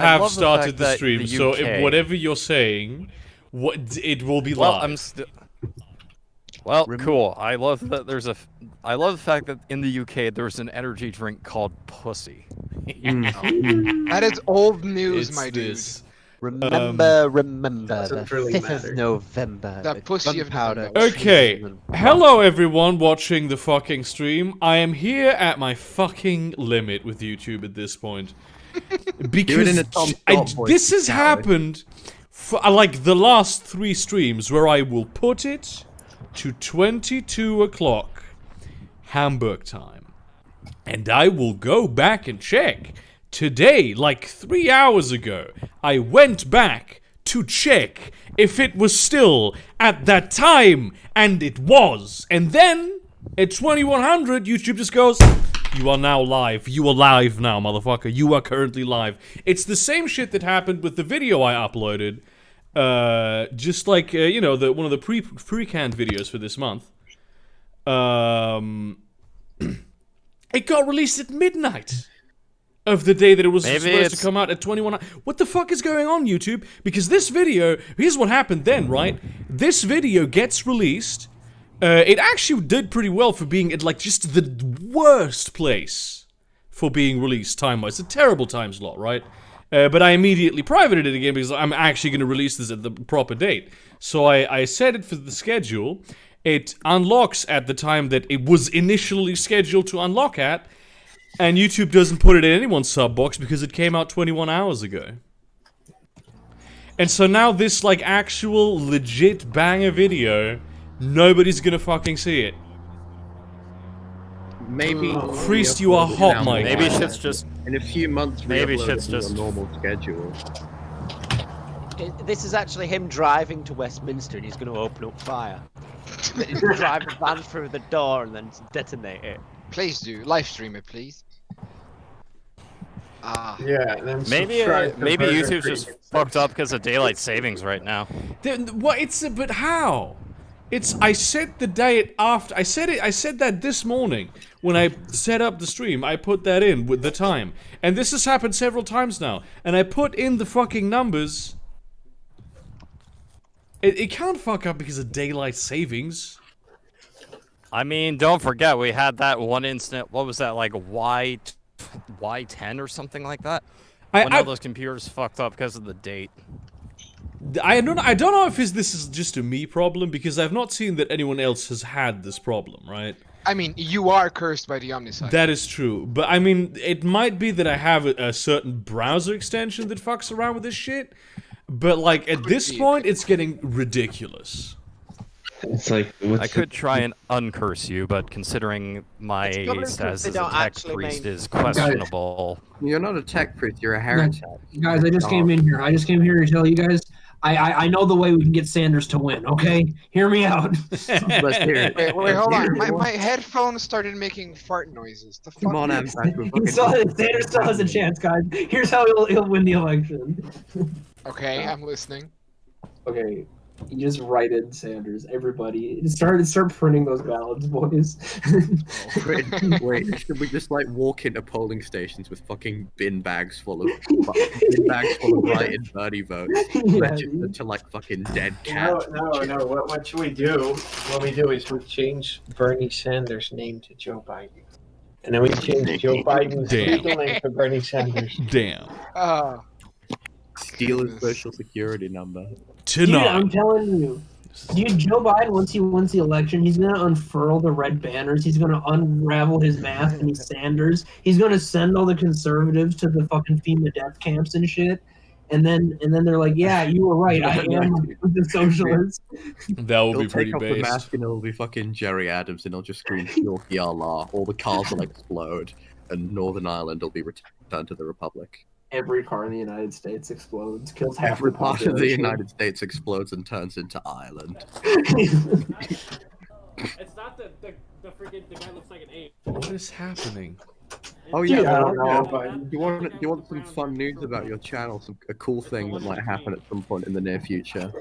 have love the started fact the that stream, the so UK if whatever you're saying, it will be live. Well, cool. I love that I love the fact that in the UK there's an energy drink called Pussy. That is old news, It's my dude. this. Remember the Doesn't really 5th matter. of November. That the pussy of gunpowder November. Okay, treason and hello everyone watching the fucking stream. I am here at my fucking limit with YouTube at this point. Because this has happened for like the last 3 streams where I will put it to 22 o'clock Hamburg time. And I will go back and check. Today, like 3 hours ago, I went back to check if it was still at that time, and it was. And then, at 2100, YouTube just goes, you are now live. You are live now, motherfucker. You are currently live. It's the same shit that happened with the video I uploaded. Just like, you know, one of the pre-canned videos for this month. It got released at midnight of the day that it was supposed to come out at 21. What the fuck is going on, YouTube? Because this video, here's what happened then, right? This video gets released. It actually did pretty well for being at, like, just the worst place for being released time-wise. It's a terrible time slot, right? But I immediately privated it again because I'm actually going to release this at the proper date. So I set it for the schedule. It unlocks at the time that it was initially scheduled to unlock at, and YouTube doesn't put it in anyone's sub box because it came out 21 hours ago. And so now this, like, actual legit banger video, nobody's gonna fucking see it. Maybe. Priest, you are hot, Mike. Maybe shit's just in a few months. Maybe shit's just a normal schedule. This is actually him driving to Westminster, and he's going to open up fire. He's going to drive the van through the door and then detonate it. Please do. Live stream it, please. Yeah, and then maybe YouTube's just fucked up because of daylight savings right now. But how? I set the date after. I said that this morning when I set up the stream. I put that in with the time, and this has happened several times now. And I put in the fucking numbers. It can't fuck up because of daylight savings. I mean, don't forget we had that one incident. What was that, like Y10 or something like that? One of those computers fucked up because of the date. I don't know if this is just a me problem, because I've not seen that anyone else has had this problem, right? I mean, you are cursed by the Omnicide. That is true, but I mean, it might be that I have a certain browser extension that fucks around with this shit, but like, at this point, it's getting ridiculous. It's like, I could try and uncurse you, but considering my status as a tech priest is questionable. You're not a tech priest, you're a heretic. Guys, I just came in here. I just came here to tell you guys, I know the way we can get Sanders to win, okay? Hear me out. Let's hear it. Wait, hold on. My headphones started making fart noises. The fuck? Come on, Sanders still has a chance, guys. Here's how he'll win the election. Okay, I'm listening. Okay. You just write in Sanders, everybody. Start printing those ballots, boys. Wait, should we just like walk into polling stations with fucking bin bags full of write-in Bernie votes, registered to like fucking dead cats? No. What should we do? What we do is we change Bernie Sanders' name to Joe Biden, and then we change Joe Biden's legal name to Bernie Sanders. Damn. Steal his social security number. Dude, I'm telling you. Dude, Joe Biden, once he wins the election, he's going to unfurl the red banners. He's going to unravel his mask and he's Sanders. He's going to send all the conservatives to the fucking FEMA death camps and shit. And then they're like, yeah, you were right. I am the socialist. That would be pretty based. He'll take off the mask and it'll be fucking Jerry Adams and he'll just scream, "Yorkie Allah." All the cars will explode and Northern Ireland will be returned to the Republic. Every car in the United States explodes, kills half Every the part of the population. United States explodes and turns into Ireland. It's not the freaking the guy looks like an ape. What is happening? Oh yeah, Dude, I don't know, but you want some fun news about your channel? A cool thing that might happen at some point in the near future.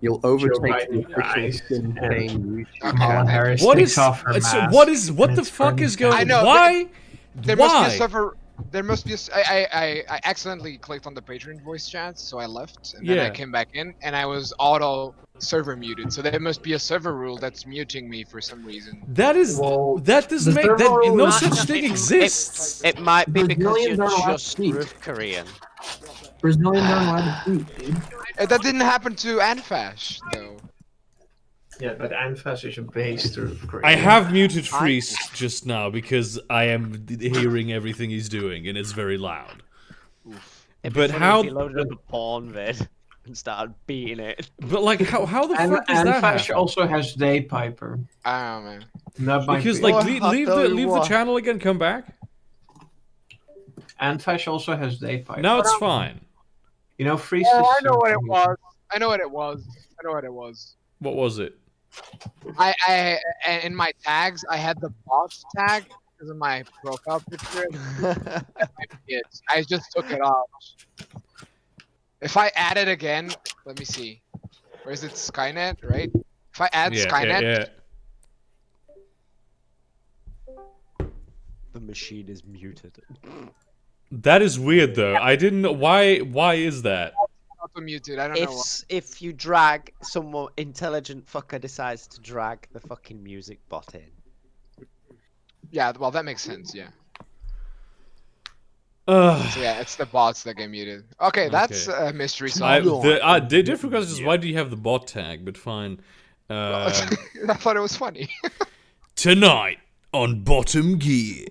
You'll overtake the official insane YouTube. What the fuck is going? I know, Why? There must be a There must be. I accidentally clicked on the Patreon voice chat, so I left, and then I came back in, and I was auto server muted. So there must be a server rule that's muting me for some reason. That doesn't make that no such thing exists. It might be because you're just North Korean. Brazilians aren't allowed to speak, dude. That didn't happen to Anfash though. Yeah, but Anfas is a base through Korea. I have muted Freeze just now because I am hearing everything he's doing, and it's very loud. But how? If you loaded up a porn vid and started beating it. But like, how the fuck does that happen? Anfash also has Day Piper. I don't know, man. That might Because be. like, leave the channel again, come back. Anfash also has Day Piper. Now it's fine. You know, Freeze. Oh, I know what it was. I know what it was. I know what it was. What was it? I in my tags I had the boss tag because of my profile picture. I just took it off. If I add it again, let me see. Where is it? Skynet, right? If I add Skynet, the machine is muted. That is weird though. I didn't know why. Why is that? Muted. I don't know. If you drag someone intelligent fucker decides to drag the fucking music bot in. Yeah, well that makes sense. Yeah. So yeah, it's the bots that get muted. Okay, that's a mystery solved. The different question is why do you have the bot tag? But fine. I thought it was funny. Tonight on Bottom Gear,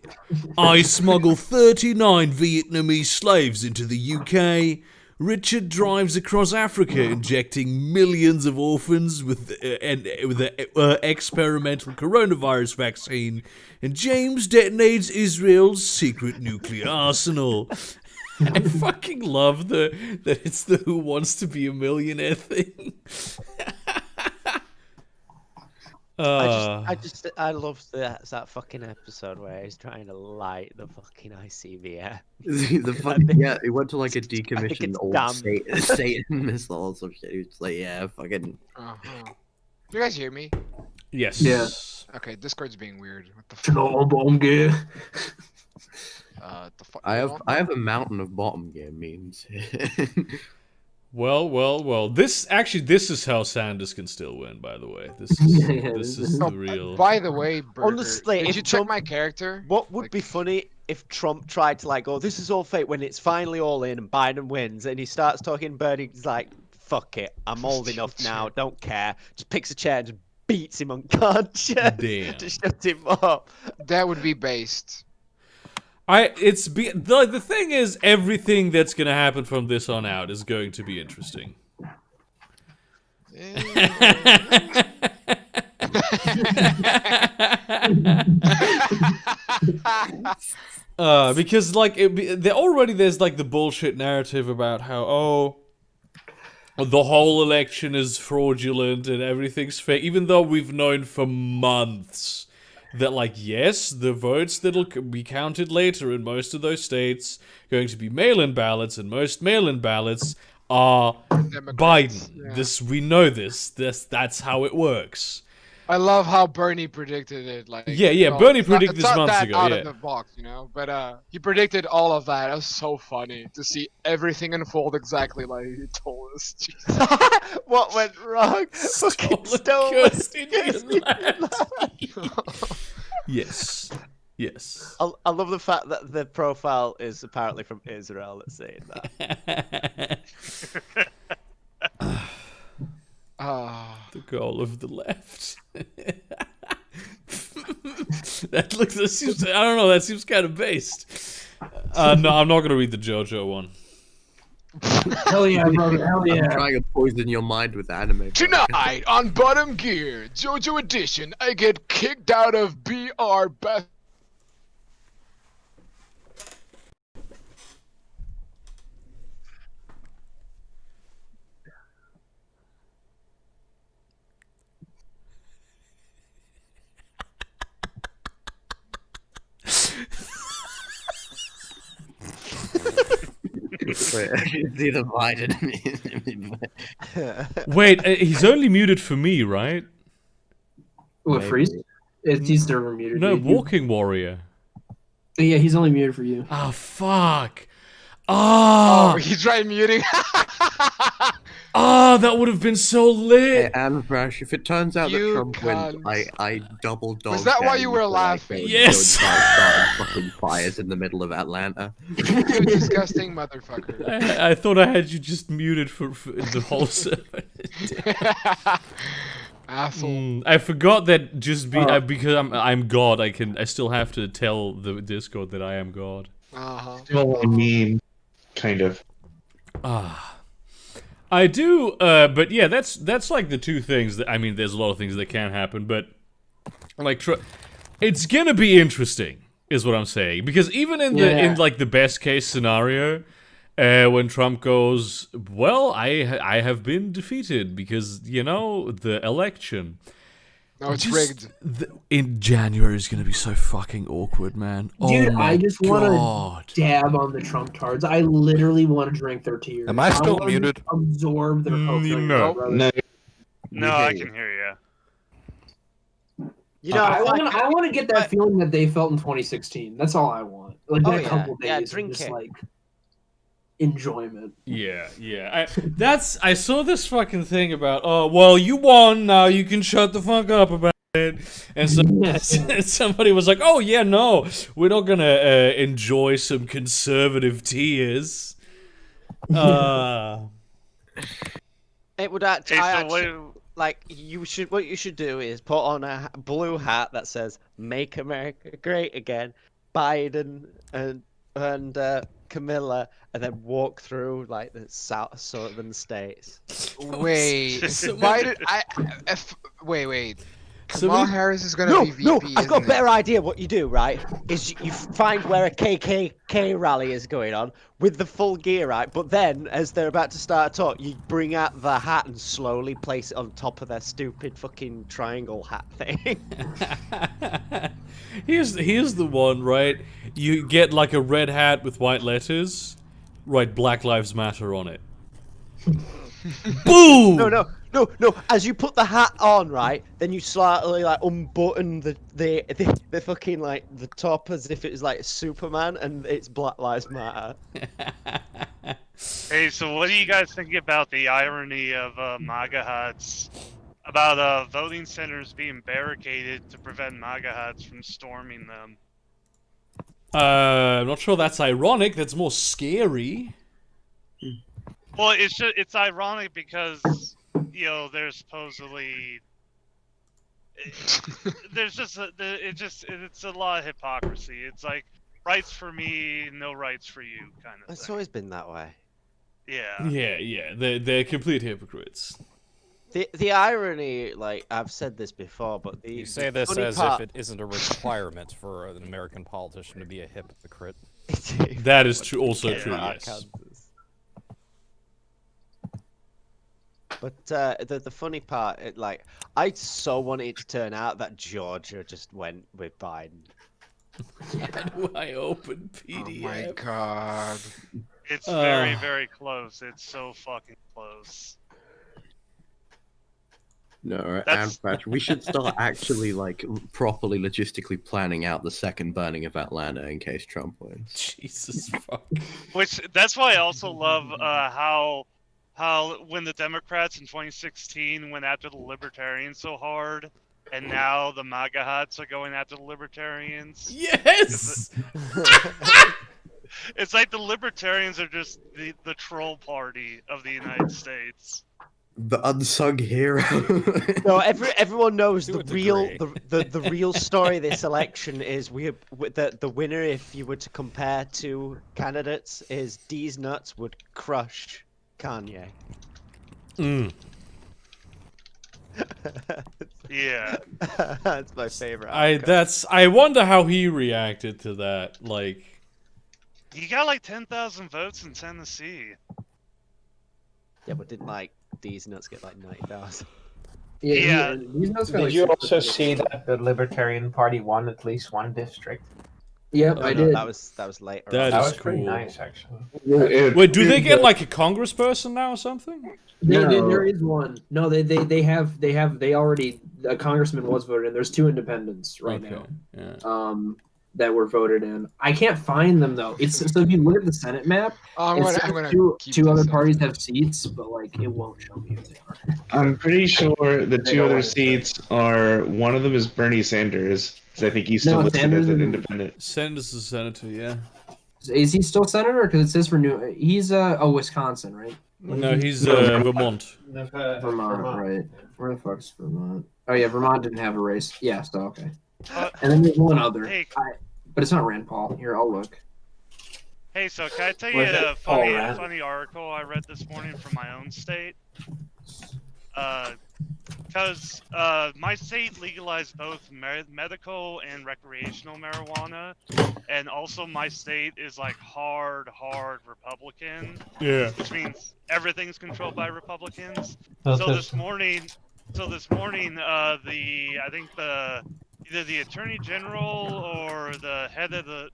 I smuggle 39 Vietnamese slaves into the UK. Richard drives across Africa, injecting millions of orphans with an experimental coronavirus vaccine, and James detonates Israel's secret nuclear arsenal. I fucking love that it's the Who Wants to Be a Millionaire thing. I love that fucking episode where he's trying to light the fucking ICBM. He went to like a decommissioned old Satan missile or some shit. He was like, yeah, fucking. Do you guys hear me? Yes. Yes. Okay, Discord's being weird. What the fuck? The fuck? I have a mountain of bottom gear memes. Well. This is how Sanders can still win. By the way, this is the real. By the way, Burger, honestly, did you check my character? What would be funny if Trump tried to like, oh, this is all fake when it's finally all in and Biden wins, and he starts talking, Bernie's like, fuck it, I'm old enough now, don't care. Just picks a chair and just beats him unconscious. Damn. To shut him up. That would be based. The thing is, everything that's gonna happen from this on out is going to be interesting. Because like there's like the bullshit narrative about how the whole election is fraudulent and everything's fake, even though we've known for months that, like, yes, the votes that'll be counted later in most of those states going to be mail-in ballots, and most mail-in ballots are Democrats. Biden. Yeah. We know this. That's how it works. I love how Bernie predicted it. Like, Bernie predicted this months not that ago. Out of the box, you know. But he predicted all of that. It was so funny to see everything unfold exactly like he told us. What went wrong? Fucking stolen. Yes. I love the fact that the profile is apparently from Israel that's saying that. The goal of the left. That seems, I don't know, that seems kind of based. No, I'm not going to read the JoJo one. Hell yeah, brother. Hell yeah. I'm trying to poison your mind with anime. Tonight on Bottom Gear, JoJo Edition, I get kicked out of BR Best. Wait, I can see the Biden. Wait, he's only muted for me, right? What, Freeze? He's never muted. No, Walking Warrior. Yeah, he's only muted for you. Oh, fuck. Oh, he tried muting. oh, that would have been so lit. Hey, Anvash, if it turns out that You Trump wins, cunt. I double dog. Was that why dare you were to, laughing? go and Yes. start fucking fires in the middle of Atlanta. You disgusting motherfucker. I thought I had you just muted for the whole server. Asshole. I forgot that just because I'm God, I still have to tell the Discord that I am God. Still a meme, kind of. I do, but yeah, that's like the two things that, I mean, there's a lot of things that can happen, but like, it's gonna be interesting, is what I'm saying, because even in like the best case scenario, when Trump goes, well, I have been defeated because, you know, the election. No, it's rigged. In January is gonna be so fucking awkward, man. Dude, oh my I just want to dab on the Trump tards. I literally want to drink their tears. Am I still wanna muted? Absorb their cocaine. No, I can hear you. You know, I want to get that feeling that they felt in 2016. That's all I want. Like that couple days of just like enjoyment. Yeah. I saw this fucking thing about, oh, well, you won, now you can shut the fuck up about it. And so somebody was like, oh yeah, no, we're not gonna enjoy some conservative tears. It would actually, like, what you should do is put on a blue hat that says "Make America Great Again," Biden and Camilla, and then walk through like the southern states. Wait, Biden. Wait. Kamala Harris is gonna be VP. No, I've got a better idea. What you do, right, is you find where a KKK rally is going on with the full gear, right? But then, as they're about to start a talk, you bring out the hat and slowly place it on top of their stupid fucking triangle hat thing. Here's the one, right? You get like a red hat with white letters, write Black Lives Matter on it. Boom! No. As you put the hat on, right, then you slightly like unbutton the fucking like the top as if it was like Superman, and it's Black Lives Matter. Hey, so what do you guys think about the irony of MAGA hats? About voting centers being barricaded to prevent MAGA hats from storming them? I'm not sure that's ironic. That's more scary. Well, it's ironic because, you know, there's supposedly it's a lot of hypocrisy. It's like rights for me, no rights for you, kind of. It's always been that way. Yeah. Yeah. They're complete hypocrites. The irony, like I've said this before, but you say this as if it isn't a requirement for an American politician to be a hypocrite. That is true. Also true. Yes. But the funny part, I so wanted it to turn out that Georgia just went with Biden. How do I open PDF? Oh my god. It's very, very close. It's so fucking close. No, and we should start actually like properly logistically planning out the second burning of Atlanta in case Trump wins. Jesus fuck. That's why I also love how when the Democrats in 2016 went after the Libertarians so hard, and now the MAGA hats are going after the Libertarians. Yes! It's like the Libertarians are just the troll party of the United States. The unsung hero. No, everyone knows the real story of this election is the winner, if you were to compare two candidates, is D's nuts would crush Kanye. Yeah. That's my favorite. I wonder how he reacted to that. Like, he got like 10,000 votes in Tennessee. Yeah, but didn't like D's nuts get like 90,000? Yeah. Did you also see that the Libertarian Party won at least one district? Yep, I did. That was later. That was cool. pretty nice, actually. Wait, do they get like a congressperson now or something? There is one. No, they already, a congressman was voted in. There's two independents right now. Yeah. that were voted in. I can't find them though. It's so if you look at the Senate map, I'm gonna two other parties have seats, but like it won't show me who they are. I'm pretty sure the two other seats are one of them is Bernie Sanders, because I think he's still listed as an independent. Sanders is senator, yeah. Is he still senator? Because it says for New. He's Wisconsin, right? No, he's Vermont. Vermont, right? Where the fuck's Vermont? Oh yeah, Vermont didn't have a race. Yeah, so okay. And then there's one other, but it's not Rand Paul. Here, I'll look. Hey, so can I tell you a funny article I read this morning from my own state? Because my state legalized both medical and recreational marijuana, and also my state is like hard Republican. Yeah. Which means everything's controlled by Republicans. So this morning, I think either the Attorney General or the head of the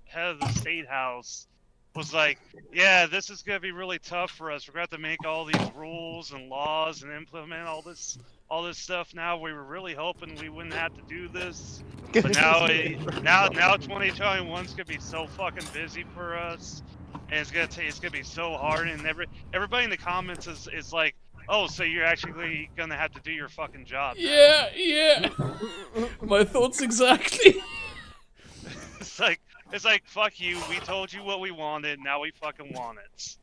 State House was like, yeah, this is gonna be really tough for us. We're gonna have to make all these rules and laws and implement all this stuff now. We were really hoping we wouldn't have to do this, but now 2021's gonna be so fucking busy for us, and it's gonna be so hard. And everybody in the comments is like, oh, so you're actually gonna have to do your fucking job now. Yeah. My thoughts exactly. It's like, fuck you, we told you what we wanted, now we fucking want it.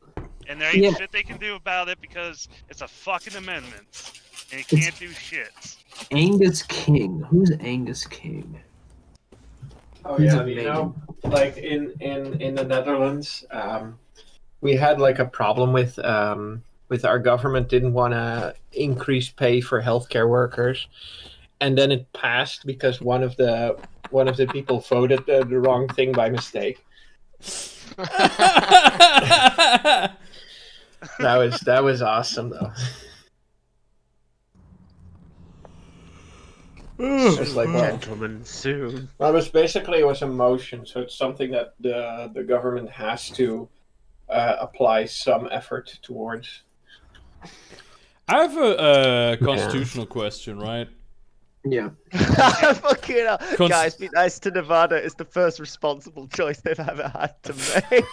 And there ain't shit they can do about it because it's a fucking amendment. And you can't do shit. Angus King. Who's Angus King? Oh yeah, you know, like in the Netherlands, we had like a problem with our government didn't want to increase pay for healthcare workers, and then it passed because one of the people voted the wrong thing by mistake. That was awesome though. It's like, gentlemen, soon. Well, it was a motion, so it's something that the government has to apply some effort towards. I have a constitutional question, right? Yeah. Fucking hell. Guys, be nice to Nevada. It's the first responsible choice they've ever had to make.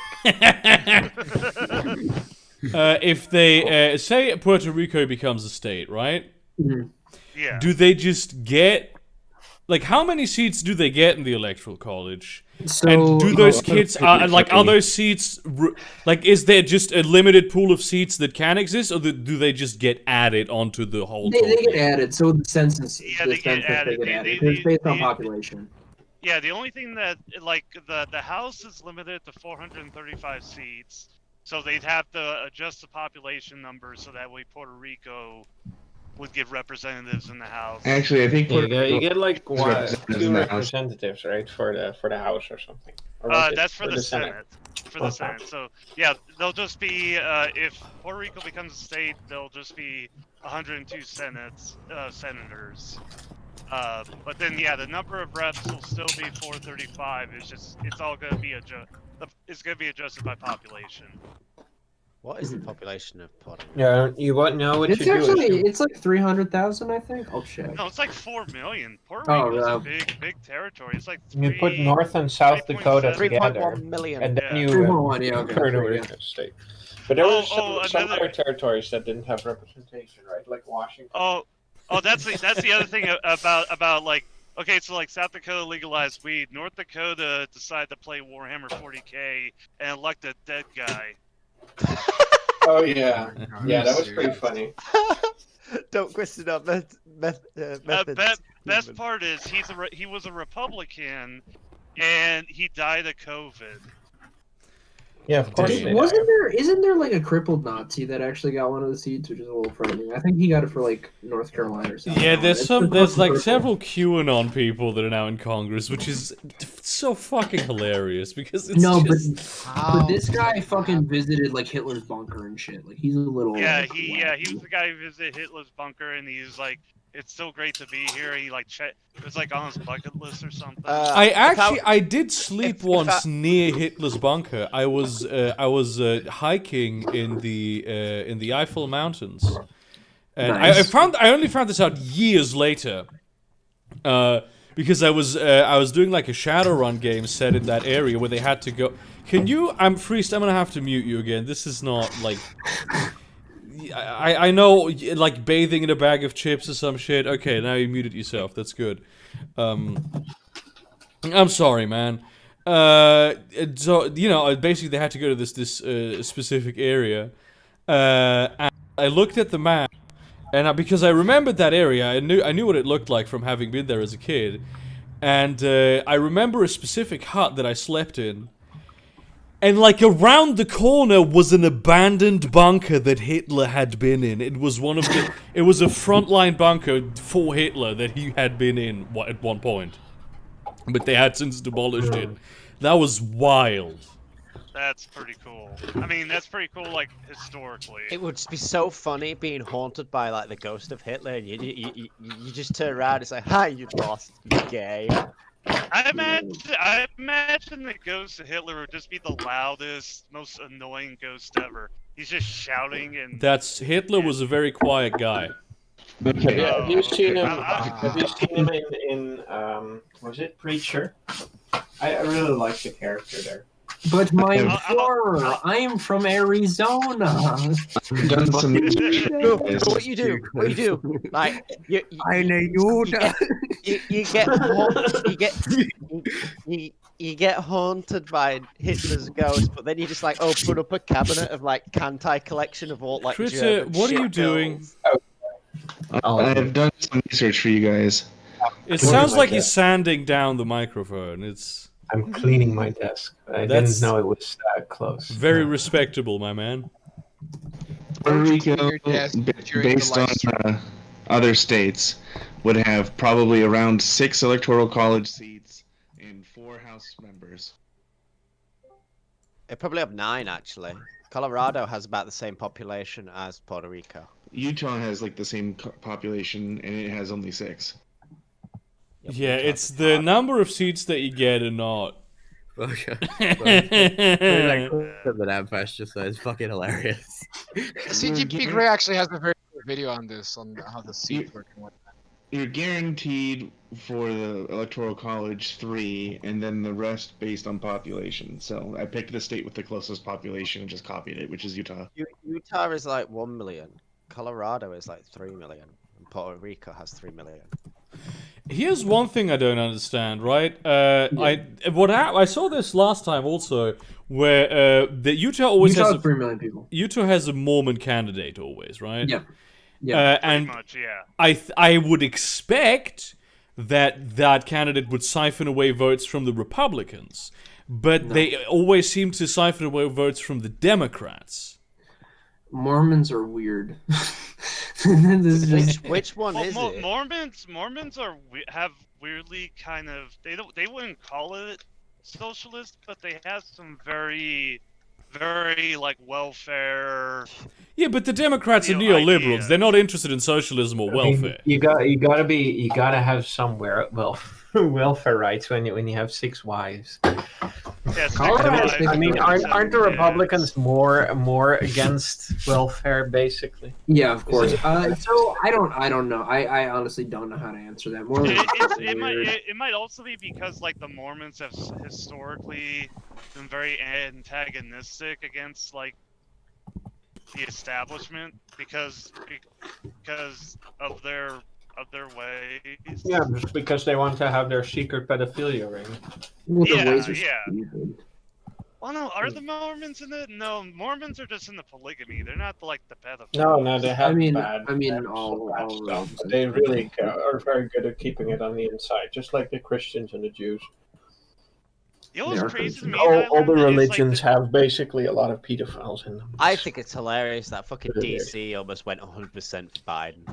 If they say Puerto Rico becomes a state, right? Mm-hmm. Yeah. Do they just get, like, how many seats do they get in the electoral college? So, and do those kids are those seats like, is there just a limited pool of seats that can exist, or do they just get added onto the whole? They get added. So the census, they get added. It's based on population. Yeah, the only thing that, like, the House is limited to 435 seats, so they'd have to adjust the population numbers so that way Puerto Rico would get representatives in the House. Actually, I think you get like 2 representatives, right, for the House or something. Or that's for the Senate. For the Senate. So yeah, they'll just be if Puerto Rico becomes a state, there'll just be 102 senators. But then yeah, the number of reps will still be 435. It's all gonna be adjusted by population. What is the population of Puerto Rico? Yeah, you won't know what It's like 300,000, I think. I'll check. No, it's like 4 million. Puerto Rico's a big territory. It's like you put North and South Dakota together, 3.1 million. and then you turn it into a state. But there were some other territories that didn't have representation, right? Like Washington. Oh, that's the other thing about like. Okay, so like South Dakota legalized weed. North Dakota decided to play Warhammer 40K and elect a dead guy. Oh yeah, yeah, that was pretty funny. Don't question our methods. Best part is he was a Republican, and he died of COVID. Yeah, of course. Isn't there like a crippled Nazi that actually got one of the seats, which is a little frightening? I think he got it for like North Carolina or something. Yeah, there's like several QAnon people that are now in Congress, which is so fucking hilarious because it's but this guy fucking visited like Hitler's bunker and shit. Like he's a little he was the guy who visited Hitler's bunker, and he was like, it's so great to be here. He like it was like on his bucket list or something. I did sleep once near Hitler's bunker. I was hiking in the Eiffel Mountains, and nice. I only found this out years later, because I was doing like a Shadowrun game set in that area where they had to go. Can you? Freest. I'm gonna have to mute you again. This is not like. I know, like bathing in a bag of chips or some shit. Okay, now you muted yourself. That's good. I'm sorry, man. So you know, basically they had to go to this specific area, and I looked at the map, and because I remembered that area, I knew what it looked like from having been there as a kid, and I remember a specific hut that I slept in. And like around the corner was an abandoned bunker that Hitler had been in. It was one of the. It was a frontline bunker for Hitler that he had been in at one point, but they had since demolished it. That was wild. That's pretty cool. I mean, that's pretty cool, like historically. It would be so funny being haunted by like the ghost of Hitler, and you just turn around and say, "Hi, you lost, you gay." I imagine the ghost of Hitler would just be the loudest, most annoying ghost ever. He's just shouting and. Hitler was a very quiet guy. Okay. Have you seen him? Have you seen him in was it Preacher? I really like the character there. But my horror, I am from Arizona. No, what you do? Like you get haunted by Hitler's ghost, but then you just like open up a cabinet of like Kantai collection of all like. Critter, what are you doing? I've done some research for you guys. It sounds like you're sanding down the microphone. I'm cleaning my desk. I didn't know it was that close. Very respectable, my man. Puerto Rico, based on other states, would have probably around 6 electoral college seats and 4 House members. They probably have 9 actually. Colorado has about the same population as Puerto Rico. Utah has like the same population, and it has only 6. Yeah, it's the number of seats that you get or not. Okay. That Ampash just said is fucking hilarious. CGP Grey actually has a very good video on this, on how the seats work and whatnot. You're guaranteed for the Electoral College 3, and then the rest based on population. So I picked the state with the closest population and just copied it, which is Utah. Utah is like 1 million. Colorado is like 3 million. And Puerto Rico has 3 million. Here's one thing I don't understand, right? I saw this last time also, where the Utah always has 3 million people. Utah has a Mormon candidate always, right? Yeah. Yeah. And much, yeah. I would expect that candidate would siphon away votes from the Republicans, but they always seem to siphon away votes from the Democrats. Mormons are weird. Which one is it? Mormons have weirdly kind of they wouldn't call it socialist, but they have some very like welfare. Yeah, but the Democrats are neoliberals. Ideas. They're not interested in socialism or welfare. You gotta have somewhere welfare rights when you have 6 wives. Yes, I mean, aren't the Republicans more against welfare, basically? Yeah, of course. So I don't know. I honestly don't know how to answer that. It might also be because like the Mormons have historically been very antagonistic against like the establishment because of their ways. Yeah, because they want to have their secret pedophilia ring. Well, Well, no, are the Mormons in it? No, Mormons are just in the polygamy. They're not like the pedophile. No, they have bad all stuff. They really are very good at keeping it on the inside, just like the Christians and the Jews. You know what's crazy to me? All the religions have basically a lot of pedophiles in them. I think it's hilarious that fucking DC almost went 100% for Biden.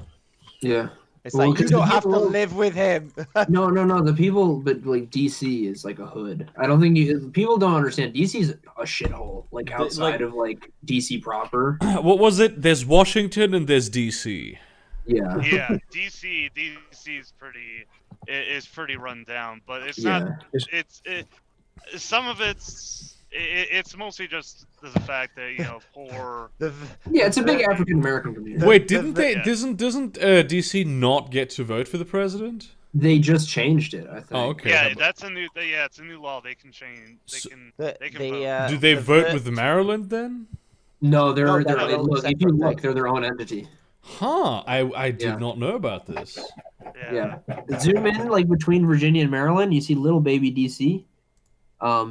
Yeah. It's like, you don't have to live with him. No. The people, but like DC is like a hood. I don't think people don't understand. DC is a shithole. Like outside of like DC proper. What was it? There's Washington and there's DC. Yeah. Yeah, DC is pretty run down, but it's not. Some of it's mostly just the fact that poor. Yeah, it's a big African American community. Wait, doesn't DC not get to vote for the president? They just changed it, I think. Oh, okay. Yeah, that's a new. It's a new law. They can change. They can vote. Do they vote with Maryland then? No, they're No, look. If you look, they're their own entity. Huh? I did not know about this. Yeah. Zoom in like between Virginia and Maryland. You see little baby DC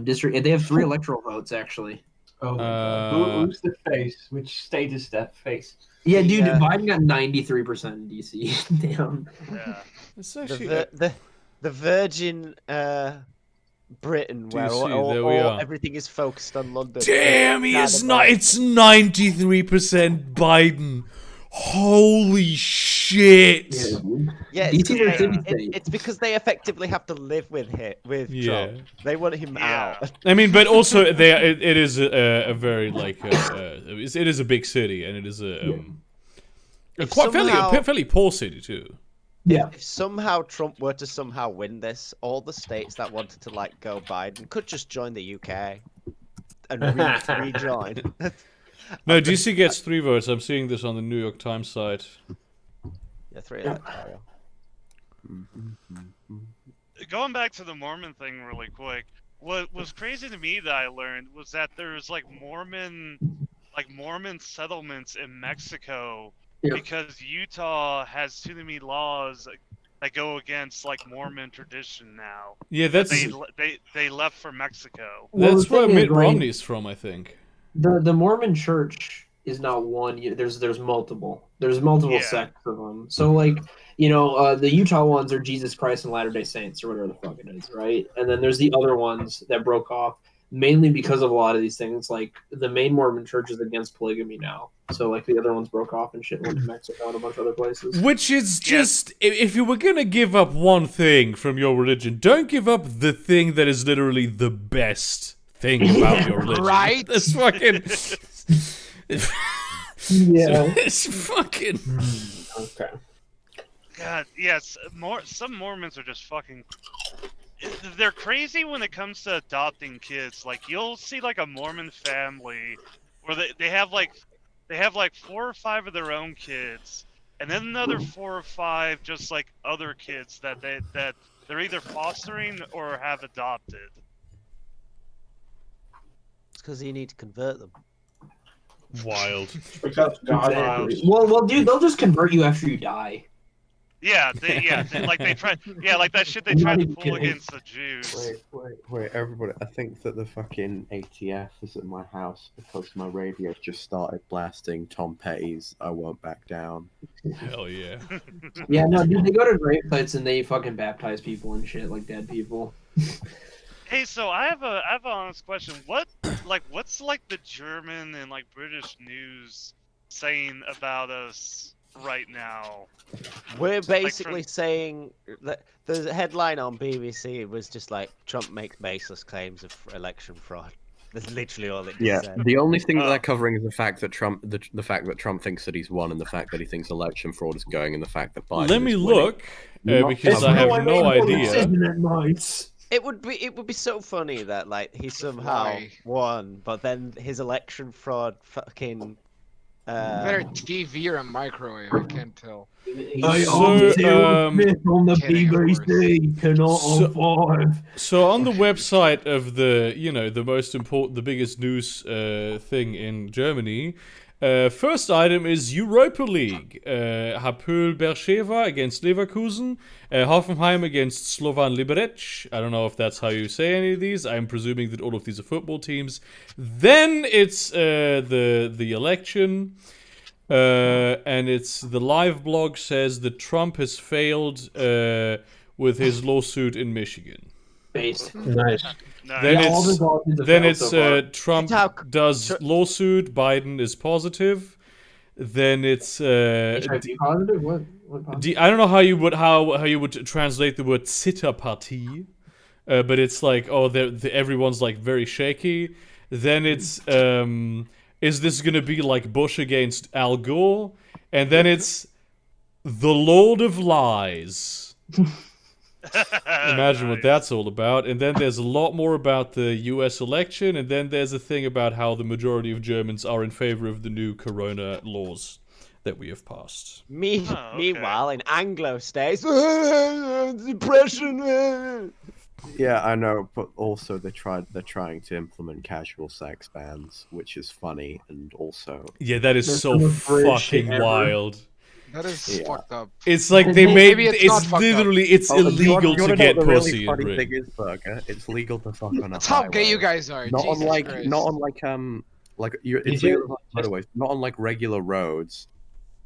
district. They have 3 electoral votes actually. Oh, who's the face? Which state is that face? Yeah, dude, Biden got 93% in DC. Damn. Yeah. It's actually the Virgin Britain, where everything is focused on London. Damn, it's 93% Biden. Holy shit! Yeah, it's because they effectively have to live with Trump. They want him out. I mean, but also it is a very like it is a big city, and it is a fairly poor city too. Yeah. If somehow Trump were to somehow win this, all the states that wanted to like go Biden could just join the UK and rejoin. No, DC gets 3 votes. I'm seeing this on the New York Times site. Yeah, 3 electoral. Going back to the Mormon thing really quick, what was crazy to me that I learned was that there's like Mormon settlements in Mexico because Utah has too many laws that go against like Mormon tradition now. Yeah, that's they left for Mexico. That's where Mitt Romney's from, I think. The Mormon Church is not one. There's multiple. There's multiple sects of them. So like the Utah ones are Jesus Christ and Latter-day Saints or whatever the fuck it is, right? And then there's the other ones that broke off mainly because of a lot of these things. Like the main Mormon Church is against polygamy now. So like the other ones broke off and shit went to Mexico and a bunch of other places. Which is just if you were gonna give up one thing from your religion, don't give up the thing that is literally the best thing about your religion. Right? It's fucking. It's fucking. Okay. God, yes. Some Mormons are just fucking. They're crazy when it comes to adopting kids. Like you'll see like a Mormon family where they have like 4 or 5 of their own kids, and then another 4 or 5 just like other kids that they're either fostering or have adopted. Because you need to convert them. Wild. Well, dude, they'll just convert you after you die. Yeah, like they try. Yeah, like that shit they tried to pull against the Jews. Wait, everybody! I think that the fucking ATF is at my house because my radio just started blasting Tom Petty's "I Won't Back Down." Hell yeah. Yeah, no, dude, they go to grave sites and they fucking baptize people and shit like dead people. Hey, so I have an honest question. What's the German and like British news saying about us right now? We're basically saying that the headline on BBC was just like Trump makes baseless claims of election fraud. That's literally all it said. The only thing that they're covering is the fact that Trump, the fact that Trump thinks that he's won, and the fact that he thinks election fraud is going, and the fact that Biden. Let me look because I have no idea. It would be so funny that like he somehow won, but then his election fraud fucking. Better TV or a microwave? I can't tell. On the BBC cannot on 5. So on the website of the most important, the biggest news thing in Germany. First item is Europa League. Hapoel Beersheva against Leverkusen. Hoffenheim against Slovan Liberec. I don't know if that's how you say any of these. I'm presuming that all of these are football teams. Then it's the election. And it's the live blog says that Trump has failed with his lawsuit in Michigan. Based. Nice. Then it's Trump does lawsuit, Biden is positive. Then it's positive? What I don't know how you would translate the word Zitterpartie, but it's like everyone's like very shaky. Then it's is this gonna be like Bush against Al Gore? And then it's the Lord of Lies. Imagine what that's all about. And then there's a lot more about the US election, and then there's a thing about how the majority of Germans are in favor of the new corona laws. that we have passed. Meanwhile, in Anglo states, depression. Yeah, I know, but also they're trying to implement casual sex bans, which is funny, and also that is so fucking wild. That is fucked up. It's like they made it's literally it's illegal to get pussy in Britain. Thing is, Burger, it's legal to fuck on a That's how gay you guys are. Not Jesus unlike Christ. it's legal, by the way, not on like regular roads,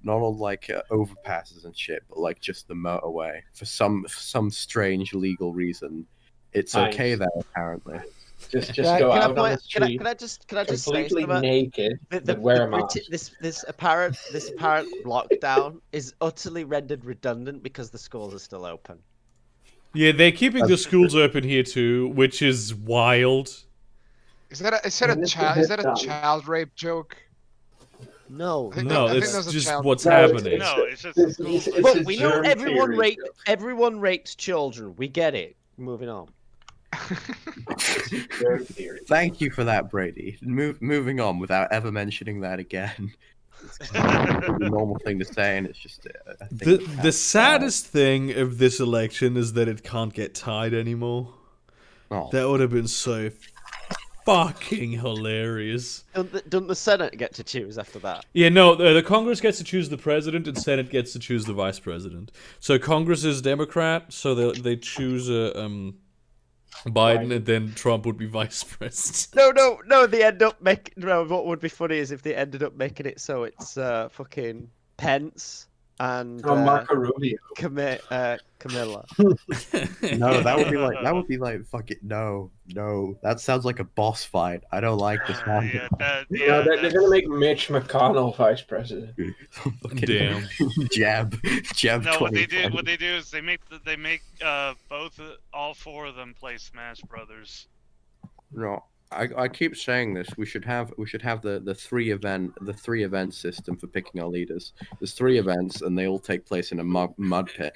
not on like overpasses and shit, but like just the motorway. For some strange legal reason, it's okay there apparently. Just go out on the street. Can I just completely say naked, but wear a mask. This apparent lockdown is utterly rendered redundant because the schools are still open. Yeah, they're keeping the schools open here too, which is wild. Is that a child rape joke? No, it's just what's happening. No, it's just. But we know everyone raped children. We get it. Moving on. Thank you for that, Brady. Moving on without ever mentioning that again. It's a normal thing to say, and it's just the saddest thing of this election is that it can't get tied anymore. Oh. That would have been so fucking hilarious. Don't the Senate get to choose after that? Yeah, no, the Congress gets to choose the president, and Senate gets to choose the vice president. So Congress is Democrat, so they choose Biden, and then Trump would be vice president. No. They end up making. No, what would be funny is if they ended up making it so it's fucking Pence and Marco Rubio. Camilla. No, that would be like fucking no. That sounds like a boss fight. I don't like this one. They're gonna make Mitch McConnell vice president. Damn. Jab. No, what they do is they make all four of them play Smash Brothers. No, I keep saying this. We should have the three event system for picking our leaders. There's 3 events, and they all take place in a mud pit.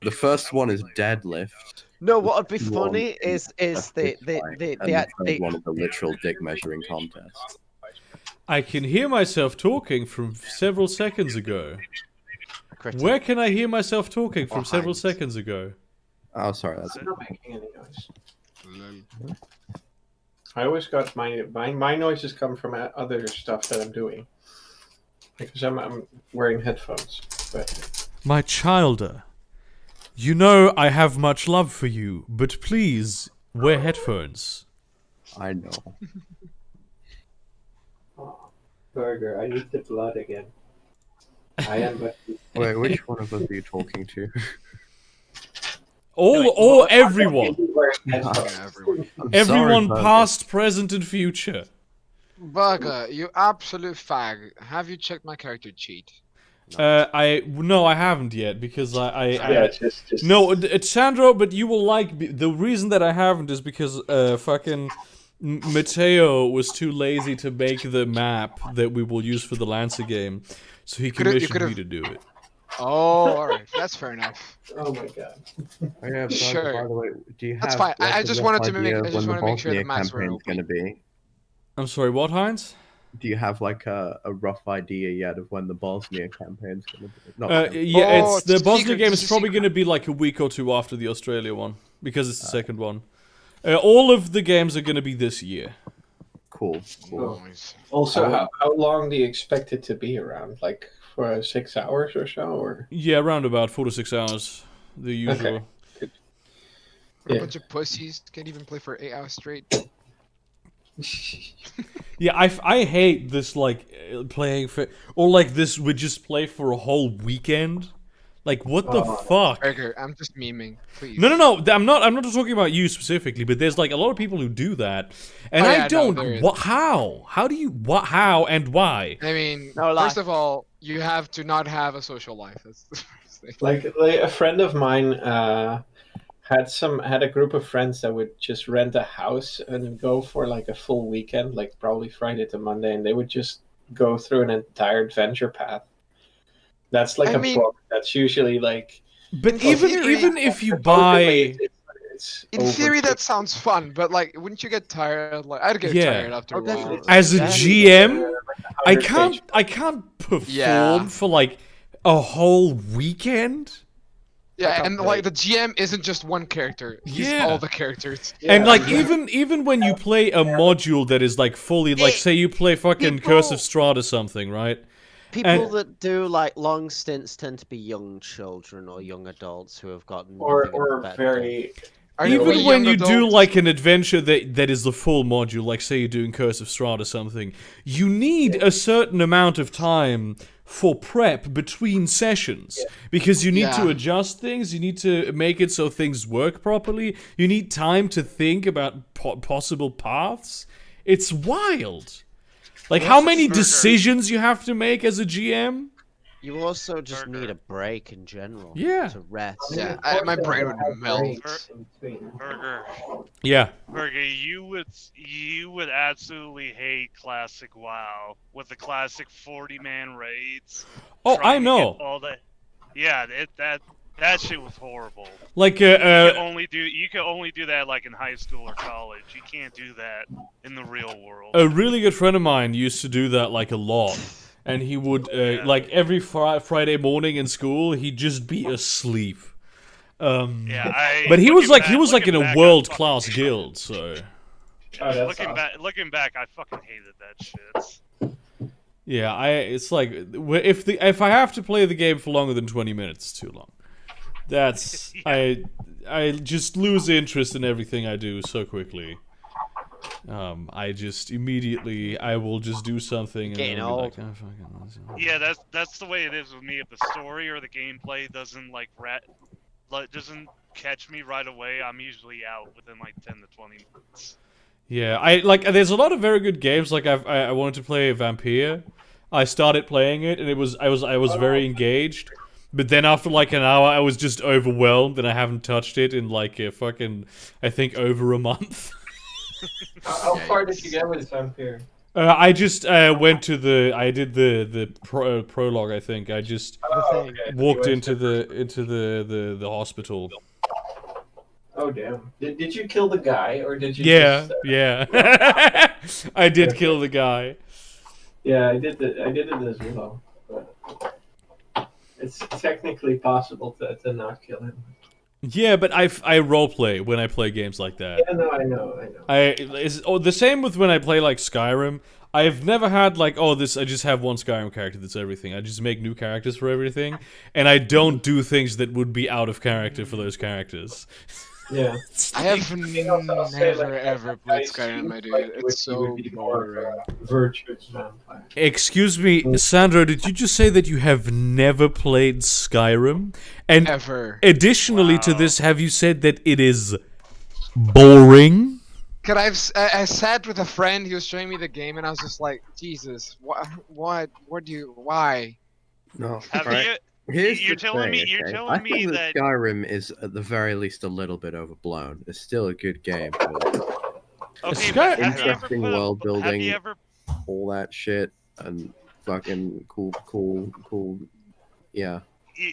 The first one is deadlift. No, what would be funny is the one of the literal dick measuring contests. I can hear myself talking from several seconds ago. Where can I hear myself talking from several seconds ago? Oh, sorry, that's not making any noise. I always got my noises come from other stuff that I'm doing because I'm wearing headphones. But my childer, you know I have much love for you, but please wear headphones. I know. Oh, Burger, I need the blood again. I am. Wait, which one of us are you talking to? Everyone. Everyone, sorry, past, present, and future. Burger, you absolute fag. Have you checked my character cheat? No, I haven't yet because No, Sandro, but you will like the reason that I haven't is because fucking Mateo was too lazy to make the map that we will use for the Lancer game, so he commissioned me to do it. Oh, alright, that's fair enough. Oh my god. Yeah, sure. By the way, do you have? That's fine. I just wanted to make sure the maps were going to be. I'm sorry, what, Heinz? Do you have like a rough idea yet of when the Bosnia campaign's going to be? The Bosnia game is probably going to be like a week or 2 after the Australia one because it's the second one. All of the games are going to be this year. Cool. Also, how long do you expect it to be around? Like for 6 hours or so, or? Yeah, around about 4 to 6 hours, the usual. Okay. A bunch of pussies can't even play for 8 hours straight. Yeah, I hate this like playing for or like this would just play for a whole weekend. Like what the fuck? Burger, I'm just memeing, please. No. I'm not talking about you specifically, but there's like a lot of people who do that, and I don't. How? How do you? What? How and why? I mean, first of all, you have to not have a social life. That's the first thing. Like a friend of mine had a group of friends that would just rent a house and go for like a full weekend, like probably Friday to Monday, and they would just go through an entire adventure path. That's like book. That's usually like. But even if you buy. In theory, that sounds fun, but like, wouldn't you get tired? Like, I'd get tired after a while. As a GM, I can't perform for like a whole weekend. Yeah, and like the GM isn't just one character; he's all the characters. And like even when you play a module that is like fully like, say you play fucking Curse of Strahd or something, right? People that do like long stints tend to be young children or young adults who have got or very. Even when you do like an adventure that is the full module, like say you're doing Curse of Strahd or something, you need a certain amount of time for prep between sessions because you need to adjust things, you need to make it so things work properly, you need time to think about possible paths. It's wild. Like how many decisions you have to make as a GM? You also just need a break in general. Yeah. To rest. Yeah, my brain would melt. Burger. Yeah. Burger, you would absolutely hate classic WoW with the classic 40-man raids. Oh, I know. All that. Yeah, that shit was horrible. Like you can only do that like in high school or college. You can't do that in the real world. A really good friend of mine used to do that like a lot. And he would, like, every Friday morning in school, he'd just be asleep. But he was like in a world-class guild, so. Looking back, I fucking hated that shit. Yeah, it's like if I have to play the game for longer than 20 minutes, it's too long. That's I just lose interest in everything I do so quickly. I just immediately I will just do something and then I'll be like, oh, fucking. Yeah, that's the way it is with me. If the story or the gameplay doesn't doesn't catch me right away, I'm usually out within like 10 to 20 minutes. Yeah, there's a lot of very good games. Like I wanted to play Vampire. I started playing it and I was very engaged. But then after like an hour, I was just overwhelmed and I haven't touched it in like a fucking I think over a month. How far did you get with Vampire? I just went to I did the prologue. I think I just walked into the hospital. Oh damn! Did you kill the guy or did you? Yeah. I did kill the guy. Yeah, I did it as well. But it's technically possible to not kill him. Yeah, but I roleplay when I play games like that. Yeah, no, I know. It's the same with when I play like Skyrim. I've never had like, I just have one Skyrim character that's everything. I just make new characters for everything, and I don't do things that would be out of character for those characters. Yeah. I have never ever played Skyrim, my dude. It's so boring. Virtuous vampire. Excuse me, Sandro, did you just say that you have never played Skyrim? And Ever. Additionally to this, have you said that it is boring? I sat with a friend, he was showing me the game, and I was just like, Jesus, why? No, right. You're telling me that Skyrim is at the very least a little bit overblown. It's still a good game. Okay, interesting world building, all that shit, and fucking cool. Yeah,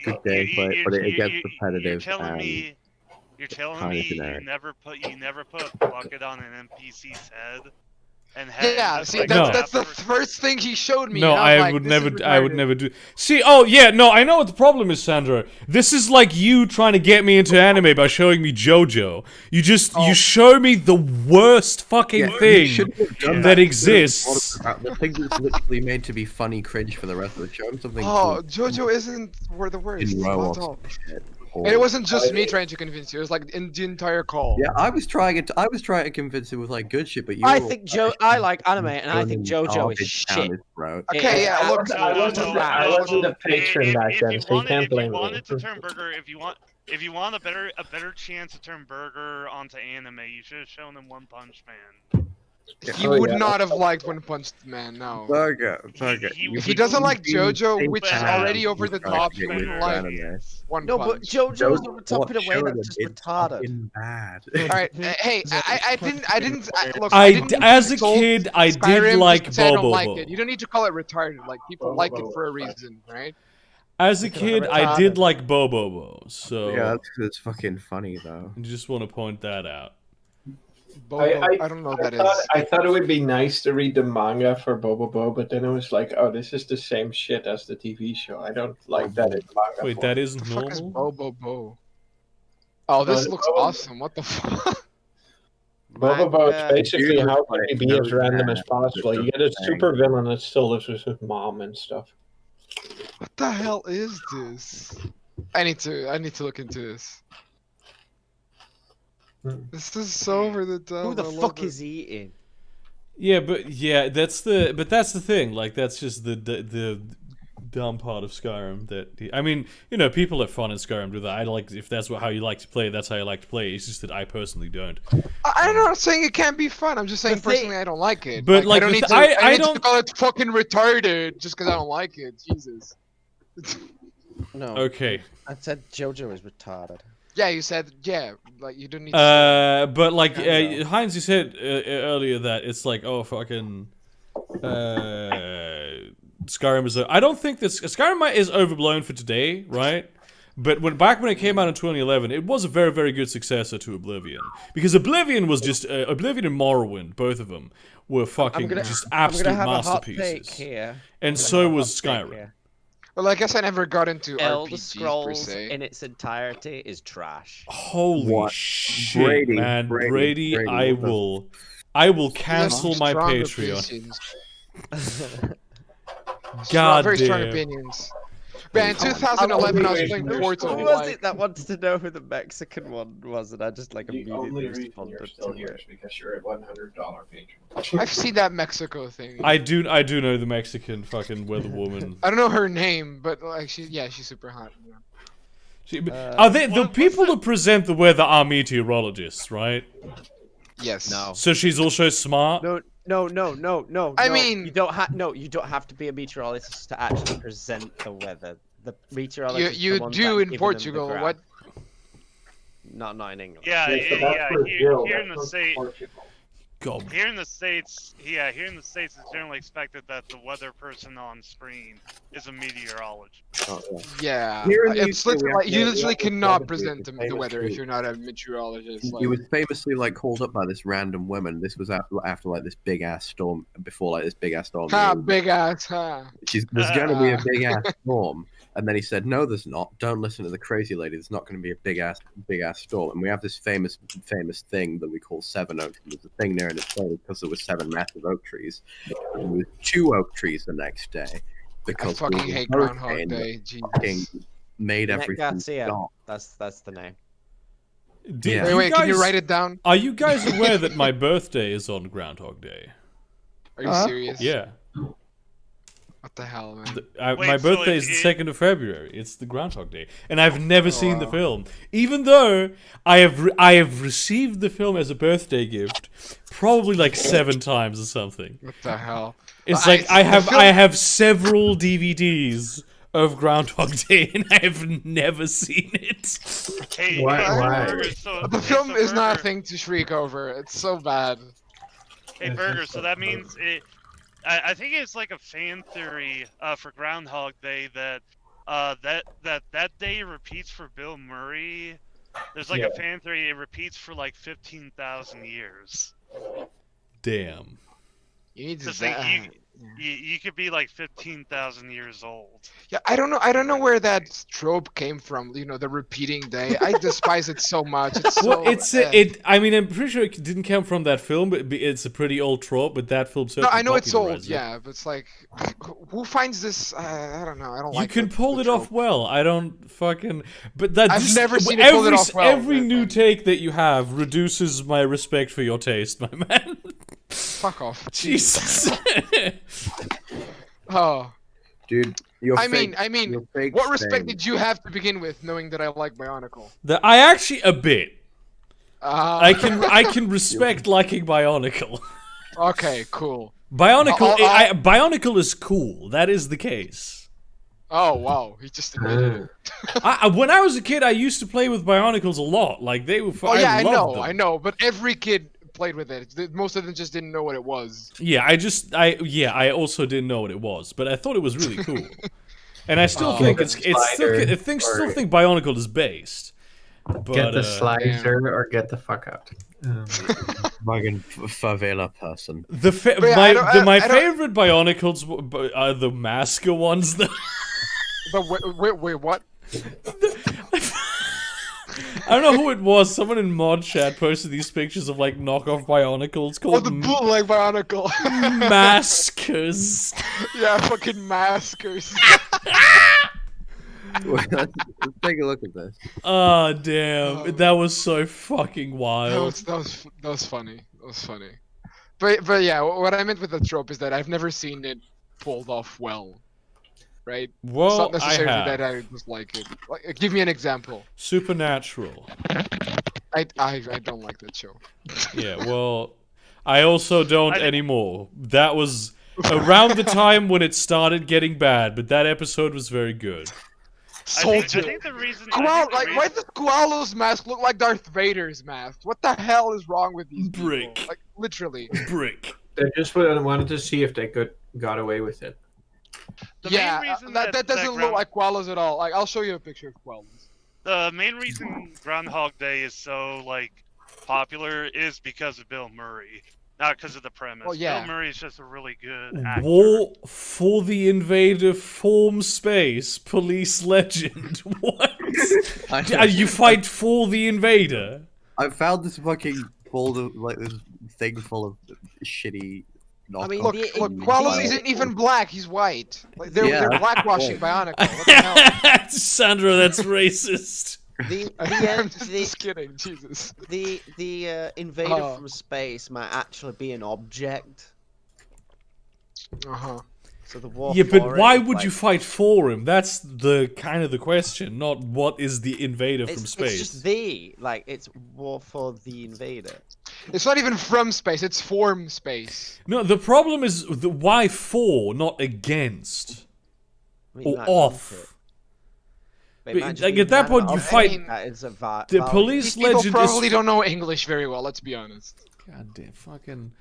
good gameplay, but it gets repetitive. You're telling me you never put a bucket on an NPC's head. That's the first thing he showed me. No, I would never do. See, I know what the problem is, Sandra. This is like you trying to get me into anime by showing me JoJo. You show me the worst fucking thing that exists. The thing that's literally made to be funny cringe for the rest of the show. Something. Oh, JoJo isn't the worst. Not at all. And it wasn't just me trying to convince you. It was like in the entire call. Yeah, I was trying to convince him with like good shit, but you. I like anime, and I think JoJo is shit. Okay, yeah. Look, I wasn't a patron back then, so you can't blame me. If you want a better chance to turn Burger onto anime, you should have shown him One Punch Man. He would not have liked One Punch Man, no. Burger. If he doesn't like JoJo, which is already over the top, he wouldn't like One Punch. No, but JoJo's over the top in a way that's just retarded. Bad. Alright, hey, I didn't as a kid, I did like Bobo. You don't need to call it retarded. Like, people like it for a reason, right? As a kid, I did like Bobo, so... Yeah, that's fucking funny, though. I just want to point that out. I don't know what that is. I thought it would be nice to read the manga for Bobo, but then I was like, oh, this is the same shit as the TV show. I don't like that in manga. Wait, that isn't What the fuck is normal? Bobo? Oh, this looks awesome. What the fuck? Bobo is basically how can it be as random as possible. You get a super villain that still lives with his mom and stuff. What the hell is this? I need to look into this. This is so over the top. Who the fuck is eating? Yeah, but that's the thing. Like, that's just the dumb part of Skyrim. That I mean, you know, people have fun in Skyrim with that. I like if that's how you like to play. That's how you like to play. It's just that I personally don't. I'm not saying it can't be fun. I'm just saying personally I don't like it. But I don't need to. I don't call it fucking retarded just because I don't like it. Jesus. No. Okay. I said JoJo is retarded. Yeah, you said like you didn't need to but like Heinz, you said earlier that it's like, oh, fucking Skyrim is. I don't think that Skyrim is overblown for today, right? But back when it came out in 2011, it was a very, very good successor to Oblivion, because Oblivion was just Oblivion and Morrowind, both of them were fucking just absolute masterpieces. Here. And so was Skyrim. Well, I guess I never got into Elder RPGs Scrolls per se. in its entirety is trash. Holy shit, man, Brady, I will cancel my Patreon. God very strong damn. opinions. But in 2011, I was playing Portal. Who was it that wanted to know who the Mexican one was, and I just like immediately responded to it? Because you're a $100 patron. I've seen that Mexico thing. I do know the Mexican fucking weather woman. I don't know her name, but like she's super hot. Yeah. Are they the people that present the weather are meteorologists, right? Yes. No. So she's also smart. No. I mean, you don't have to be a meteorologist to actually present the weather. The meteorologist. You do in Portugal. What? Not in England. Yeah. Here in the States. God. Here in the States, it's generally expected that the weather person on screen is a meteorologist. Yeah. It's literally, you literally cannot present the weather if you're not a meteorologist. He was famously like called up by this random woman. This was after like this big ass storm. Before like this big ass storm. Big ass. Ha. There's going to be a big ass storm. And then he said, "No, there's not. Don't listen to the crazy lady. There's not going to be a big ass storm." And we have this famous thing that we call Seven Oaks. There's a thing there in its place because there were 7 massive oak trees. And there was 2 oak trees the next day because I fucking hate Groundhog Day. Jesus. Made everything stop. That's the name. Wait, can you write it down? Are you guys aware that my birthday is on Groundhog Day? Are you serious? Yeah. What the hell, man? My birthday is the 2nd of February. It's the Groundhog Day, and I've never seen the film, even though I have received the film as a birthday gift, probably like 7 times or something. What the hell? It's like I have several DVDs of Groundhog Day, and I have never seen it. Hey, why? The film is not a thing to shriek over. It's so bad. Hey, Burger. So that means it. I think it's like a fan theory for Groundhog Day that that day repeats for Bill Murray. There's like a fan theory it repeats for like 15,000 years. Damn. You need to think you could be like 15,000 years old. Yeah, I don't know where that trope came from. You know, the repeating day. I despise it so much. It's so, I mean, I'm pretty sure it didn't come from that film, but it's a pretty old trope. But that film certainly. No, I know it's old. Yeah, but it's like, who finds this? I don't know. I don't like. You can pull it off well. I don't fucking. But that I've never seen it pull it off well. Every new take that you have reduces my respect for your taste, my man. Fuck off. Jesus. Oh. Dude, I mean, what respect did you have to begin with, knowing that I like Bionicle? I actually a bit. I can respect liking Bionicle. Okay, cool. Bionicle is cool. That is the case. Oh wow, he just admitted it. When I was a kid, I used to play with Bionicles a lot. Like they were. Oh yeah, I know, but every kid played with it. Most of them just didn't know what it was. Yeah, I also didn't know what it was, but I thought it was really cool. And I still think I still think Bionicle is based. But, get the slicer or get the fuck out. Fucking favela person. My favorite Bionicles are the Masker ones. Wait, what? I don't know who it was. Someone in mod chat posted these pictures of like knockoff Bionicles called the bootleg Bionicle. Maskers. Yeah, fucking maskers. Let's take a look at this. Oh damn! That was so fucking wild. That was funny. That was funny. But yeah, what I meant with the trope is that I've never seen it pulled off well. Right? Well, it's not necessarily I have. that I just like it. Like, give me an example. Supernatural. I don't like that show. Yeah, well, I also don't anymore. That was around the time when it started getting bad, but that episode was very good. I think the reason. Why does Koalo's mask look like Darth Vader's mask? What the hell is wrong with these Brick. people? Like, literally. Brick. They just wanted to see if they got away with it. That doesn't look like koalas at all. Like, I'll show you a picture of koalas. The main reason Groundhog Day is so popular is because of Bill Murray, not because of the premise. Well, yeah. Bill Murray is just a really good actor. War for the Invader form space police legend. What? You fight for the invader? I found this fucking folder, like this thing full of shitty. I mean, look, Koalas isn't even black. He's white. Like, they're blackwashing Bionicle. What the hell? Sandra, that's racist. I'm just kidding. Jesus. The invader from space might actually be an object. So the war. Yeah, but why would you fight for him? That's the question, not what is the invader from space. It's just it's war for the invader. It's not even from space. It's from space. No, the problem is why for, not against, or off. Like at that point, you fight. The police legend. People probably don't know English very well. Let's be honest. God damn, fucking.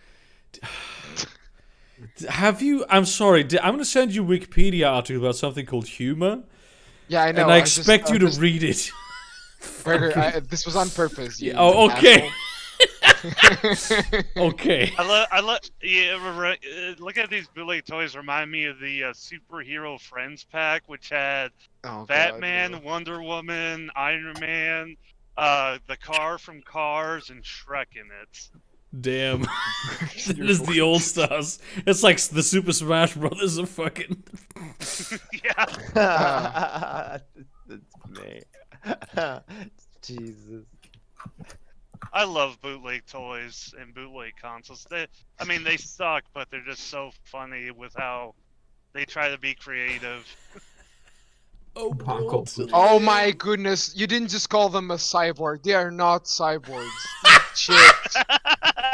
Have you? I'm sorry. I'm gonna send you a Wikipedia article about something called humor. Yeah, I know. And I expect you to read it. Burger, this was on purpose. Oh, okay. Okay. Look at these bootleg toys. Remind me of the superhero friends pack, which had Batman, Wonder Woman, Iron Man, the car from Cars, and Shrek in it. Damn. That is the All Stars. It's like the Super Smash Brothers of fucking. Yeah. That's me. Jesus. I love bootleg toys and bootleg consoles. They suck, but they're just so funny with how they try to be creative. Oh my goodness! You didn't just call them a cyborg. They are not cyborgs. Shit.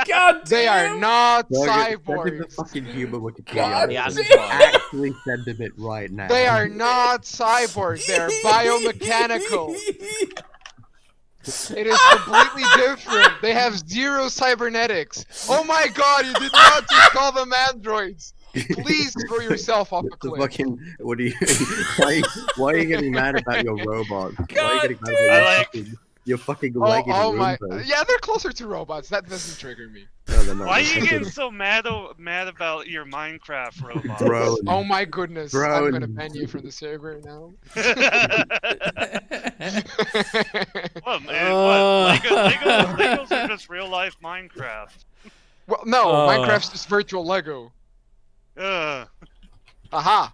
God damn. They are not cyborgs. Send him the fucking humor Wikipedia. Actually send him it right now. They are not cyborgs. They are biomechanical. It is completely different. They have zero cybernetics. Oh my god, you did not just call them androids. Please throw yourself off a cliff. What are you? Why are you getting mad about your robot? God, why are you getting mad about your fucking leg in Roomba? Yeah, they're closer to robots. That doesn't trigger me. No, they're not. Why are you getting so mad about your Minecraft robot? Drone. Oh my goodness! Drone. I'm gonna ban you from the server now. Well, man, Legos are just real life Minecraft. Well, no, Minecraft's just virtual Lego. Aha!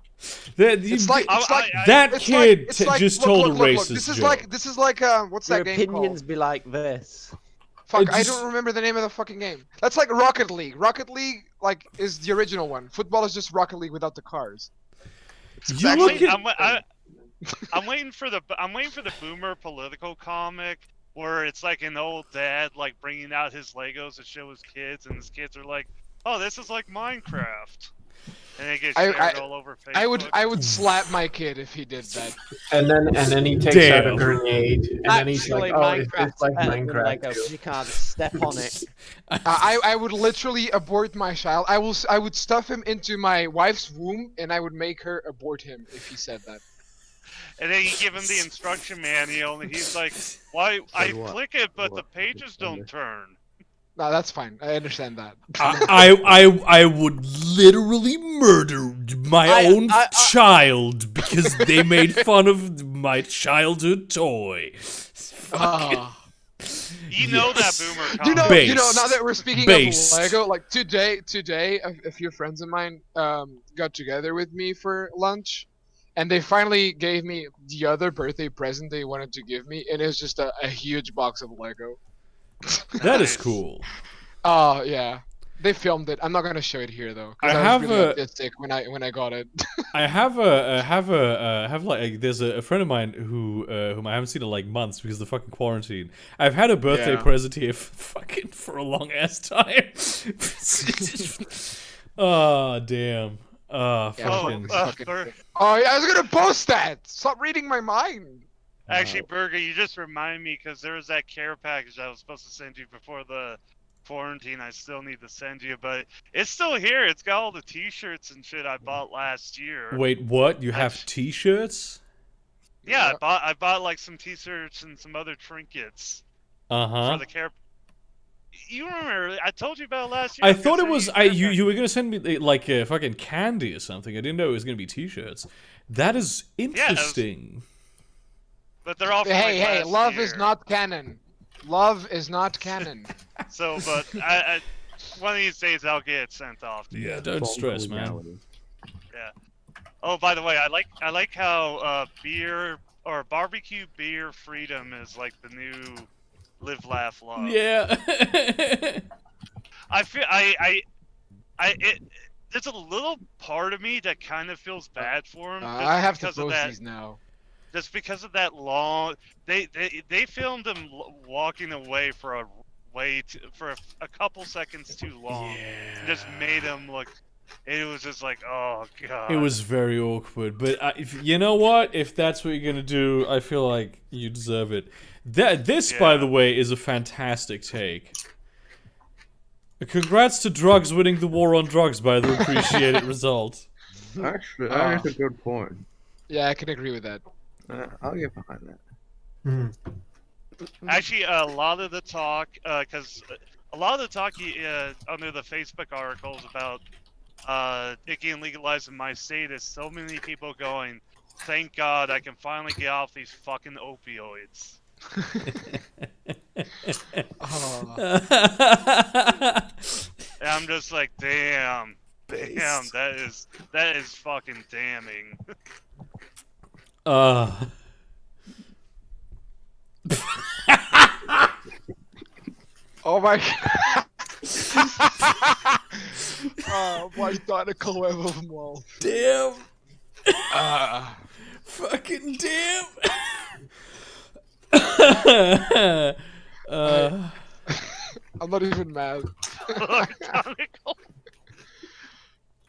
It's like that kid just told a racist joke. This is like what's that game called? Your opinions be like this. Fuck, I don't remember the name of the fucking game. That's like Rocket League. Rocket League is the original one. Football is just Rocket League without the cars. I'm waiting for the boomer political comic where it's like an old dad bringing out his Legos to show his kids, and his kids are like, "Oh, this is like Minecraft." And it gets shared all over Facebook. I would slap my kid if he did that. And then he takes out a grenade, and then he's like, "Oh, it's like Minecraft." You can't step on it. I would literally abort my child. I would stuff him into my wife's womb, and I would make her abort him if he said that. And then you give him the instruction manual, and he's like, "Why? I click it, but the pages don't turn." No, that's fine. I understand that. I would literally murder my own child because they made fun of my childhood toy. You know that boomer comment. You know, now that we're speaking of Lego, like today, a few friends of mine got together with me for lunch, and they finally gave me the other birthday present they wanted to give me, and it was just a huge box of Lego. That is cool. Oh yeah, they filmed it. I'm not gonna show it here though. I have really autistic when I got it. I have like there's a friend of mine whom I haven't seen in like months because of the fucking quarantine. I've had a birthday present here for a long ass time. Oh damn. Fucking. Oh yeah, I was gonna post that. Stop reading my mind. Actually, Burger, you just remind me because there was that care package I was supposed to send you before the quarantine. I still need to send you, but it's still here. It's got all the T-shirts and shit I bought last year. Wait, what? You have T-shirts? Yeah, I bought like some T-shirts and some other trinkets. For the care. You remember? I told you about it last year. I thought it was you were gonna send me like a fucking candy or something. I didn't know it was gonna be T-shirts. That is interesting. But they're all from hey, love is not canon. Love is not canon. So, but I one of these days I'll get it sent off to you. Yeah, don't stress, man. Yeah. Oh, by the way, I like how beer or barbecue beer freedom is like the new live, laugh, love. Yeah. I feel there's a little part of me that kind of feels bad for him. I have to post these now. Just because of that long, they filmed him walking away for a couple seconds too long. Yeah. Just made him look. It was just like, oh god. It was very awkward, but if you know what, if that's what you're gonna do, I feel like you deserve it. This, by the way, is a fantastic take. Congrats to drugs winning the war on drugs by the appreciated result. Actually, that's a good point. Yeah, I can agree with that. I'll get behind that. Actually, a lot of the talk, because a lot of the talk under the Facebook articles about Icky and legalizing my state is so many people going, thank God I can finally get off these fucking opioids. And I'm just like, damn, that is fucking damning. Oh my god. My tentacle web of mouth. Damn. Fucking damn. I'm not even mad.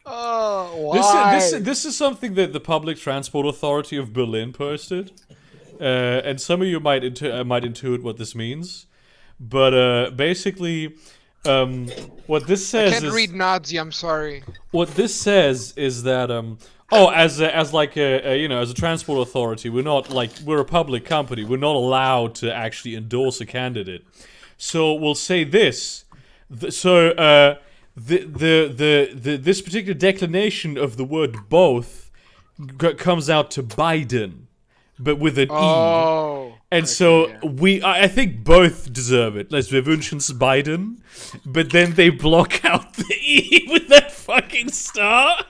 Oh, why? This is something that the Public Transport Authority of Berlin posted, and some of you might intuit what this means, but basically, what this says I can't read Nazi. I'm sorry. What this says is that as a transport authority, we're a public company. We're not allowed to actually endorse a candidate. So we'll say this. This particular declination of the word both comes out to Biden, but with an E. And I think both deserve it. Let's wünschen's Biden, but then they block out the E with that fucking star.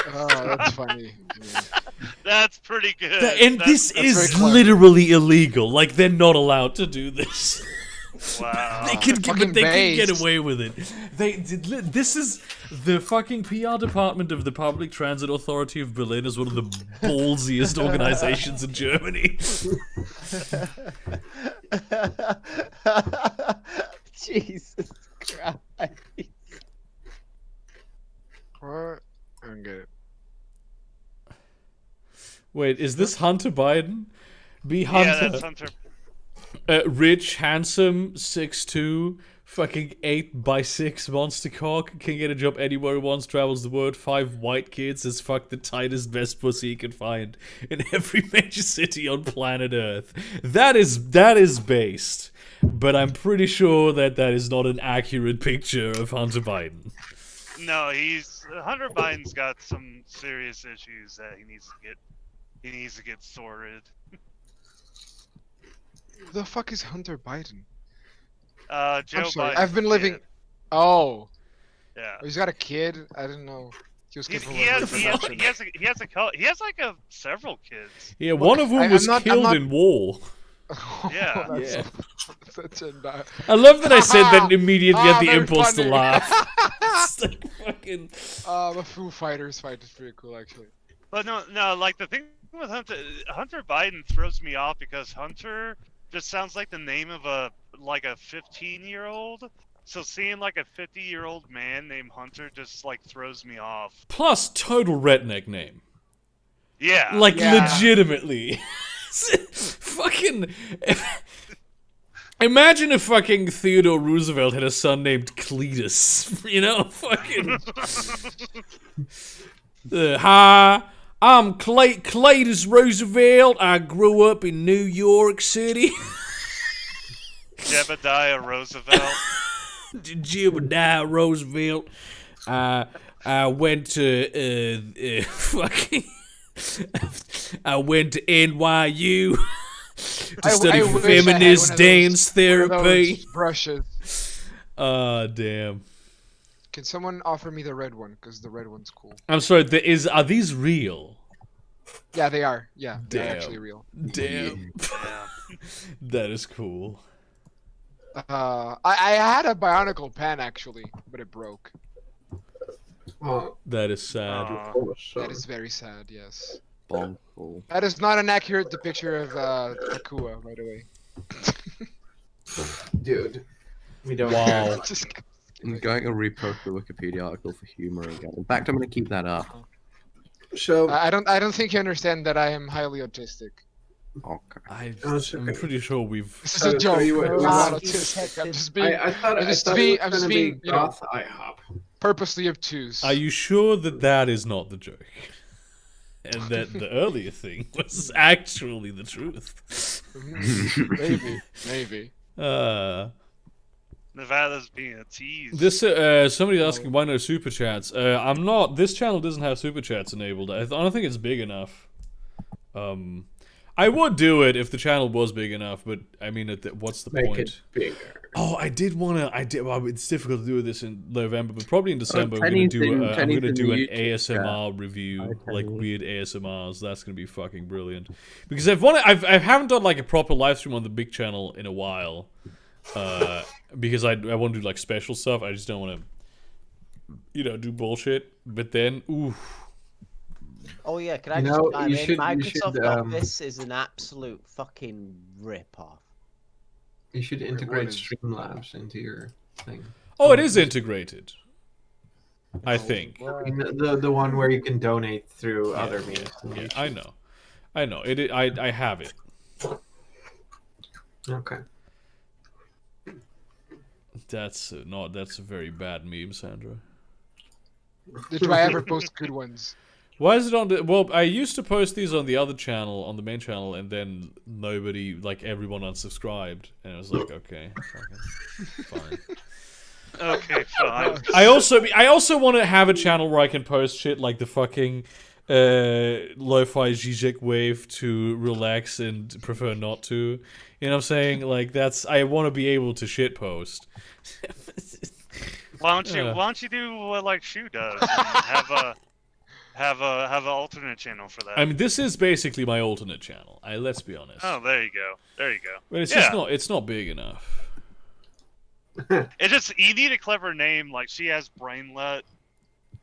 Oh, that's funny. Yeah. That's pretty good. This is literally illegal. Like, they're not allowed to do this. Wow. They can get away with it. This is the fucking PR department of the Public Transit Authority of Berlin is one of the ballsiest organizations in Germany. Jesus Christ. What? I don't get it. Wait, is this Hunter Biden? Hunter. Yeah, that's Hunter. Rich, handsome, 6'2", Fucking 8x6 monster cock can get a job anywhere he wants, travels the world. 5 white kids has fucked the tightest, best pussy he can find in every major city on planet Earth. That is based, but I'm pretty sure that is not an accurate picture of Hunter Biden. No, Hunter Biden's got some serious issues that he needs to get sorted. Who the fuck is Hunter Biden? Joe Biden. I've been living. Kid. Oh. Yeah. He's got a kid. I didn't know. He has like several kids. Yeah, one of them was killed in war. Yeah. Yeah. I love that I said that and immediately had the impulse to laugh. It's like fucking. The Foo Fighters fight is pretty cool, actually. But no, like the thing with Hunter Biden throws me off because Hunter just sounds like the name of a 15-year-old. So seeing like a 50-year-old man named Hunter just like throws me off. Plus, total redneck name. Yeah. Like legitimately. Fucking. Imagine if fucking Theodore Roosevelt had a son named Cletus. You know, fucking. Hi, I'm Cletus Roosevelt. I grew up in New York City. Jebediah Roosevelt. Jebediah Roosevelt. I went to fucking. I went to NYU to study feminist dance therapy. Brushes. Damn. Can someone offer me the red one? Because the red one's cool. I'm sorry. Are these real? Yeah, they are. Yeah, they're actually real. Damn. That is cool. I had a Bionicle pen actually, but it broke. Oh, that is sad. That is very sad. Yes. Cool. That is not an accurate depiction of Akua, by the way. Dude, we don't. Wow. I'm going to repost the Wikipedia article for humor again. In fact, I'm going to keep that up. So I don't think you understand that I am highly autistic. Okay. I'm pretty sure we've. This is a joke. I'm not autistic. I'm just being. I'm just being. You know, purposely obtuse. Are you sure that is not the joke? And that the earlier thing was actually the truth? Maybe. Nevada's being a tease. This somebody's asking why no super chats. I'm not. This channel doesn't have super chats enabled. I don't think it's big enough. I would do it if the channel was big enough, but I mean, what's the point? Make it bigger. Oh, I did wanna. Well, it's difficult to do this in November, but probably in December I'm gonna do an ASMR review, like weird ASMRs. That's gonna be fucking brilliant. Because I haven't done like a proper live stream on the big channel in a while. Because I want to do like special stuff. I just don't want to, do bullshit. But then, ooh. Oh yeah, can I just chime in? Microsoft Office is an absolute fucking rip-off. You should integrate Streamlabs into your thing. Oh, it is integrated. I think. The one where you can donate through other means. Yeah, I know. I have it. Okay. That's a very bad meme, Sandra. Did I ever post good ones? Why is it on the... Well, I used to post these on the other channel, on the main channel, and then nobody, like, everyone unsubscribed. And I was like, okay, fine. Okay, fine. I also want to have a channel where I can post shit like the fucking lo-fi Zizek wave to relax and prefer not to. You know what I'm saying? Like, I want to be able to shit post. Why don't you do what like Shu does and have an alternate channel for that? I mean, this is basically my alternate channel. Let's be honest. Oh, there you go. But it's just not. It's not big enough. You need a clever name. Like she has Brainlet.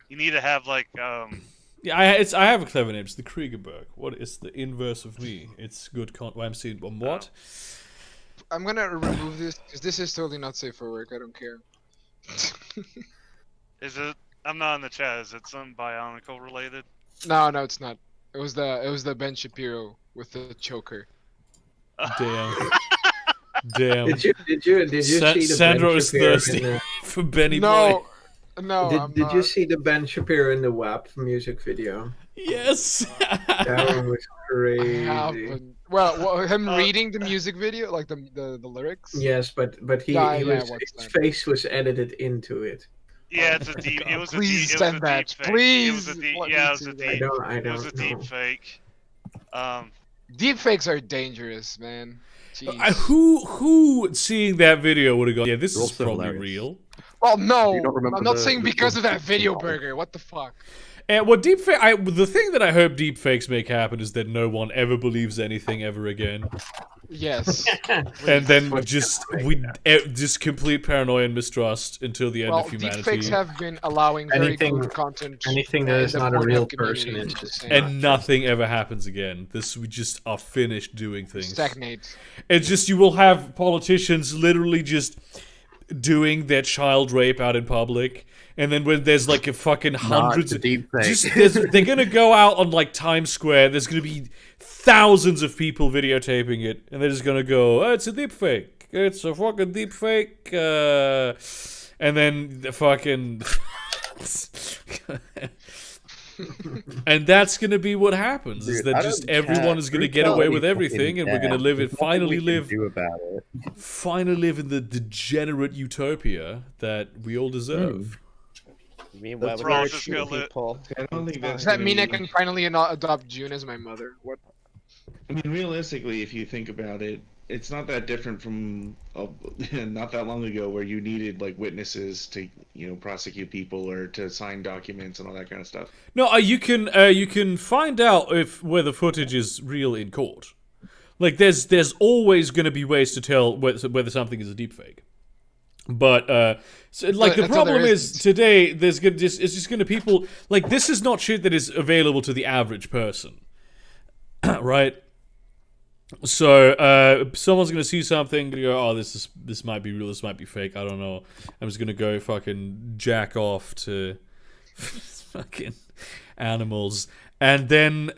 You need to have like Yeah, I have a clever name. It's the Kriegerberg. What is the inverse of me? It's good I'm seeing what? I'm gonna remove this because this is totally not safe for work. I don't care. Is it? I'm not in the chat. Is it some Bionicle related? No, it's not. It was the Ben Shapiro with the choker. Damn. Damn. Did you see the Sandro Ben is Shapiro thirsty for Benny Boy. No, Did you see the Ben Shapiro in the WAP music video? Yes. That one was I crazy. haven't. Well, him reading the music video, like the lyrics. Yes, but his face was edited into it. Yeah, it's a deep. It was Please a deep. send It was a that. deep fake. Please. It was a deep. Yeah, it was a deep. It was a deep fake. Deep fakes are dangerous, man. Jeez. Who seeing that video would have gone? Yeah, this is probably hilarious. real. Well, no, remember I'm not the- saying the- because of that video burger. What the fuck? And what the thing that I hope deepfakes make happen is that no one ever believes anything ever again, Yes. and then just complete paranoia and mistrust until the end Well, of humanity. deepfakes have been allowing very Anything- good content. Anything that in is the not a Pornhub real community person is is just And nothing ever happens again. We just are finished doing things. stagnate. It's just you will have politicians literally just doing their child rape out in public, and then when there's like a fucking hundreds of they're gonna go out on like Times Square. There's gonna be thousands of people videotaping it, and they're just gonna go, "Oh, it's a deep fake. It's a fucking deep fake." And then the fucking. And that's gonna be what happens. Is that just everyone is gonna get away with everything, and we're gonna finally live in the degenerate utopia that we all deserve. You mean where We're all just gonna live. people? I don't think that's Does that gonna mean I be- can finally not adopt June as my mother? What? I mean, realistically, if you think about it, it's not that different from not that long ago where you needed like witnesses to, prosecute people or to sign documents and all that kind of stuff. No, you can find out where the footage is real in court. Like there's always going to be ways to tell whether something is a deepfake. But the problem is today it's just going to people like this is not shit that is available to the average person, right? So someone's gonna see something, gonna go, oh, this might be real, this might be fake. I don't know. I'm just gonna go fucking jack off to fucking animals, and then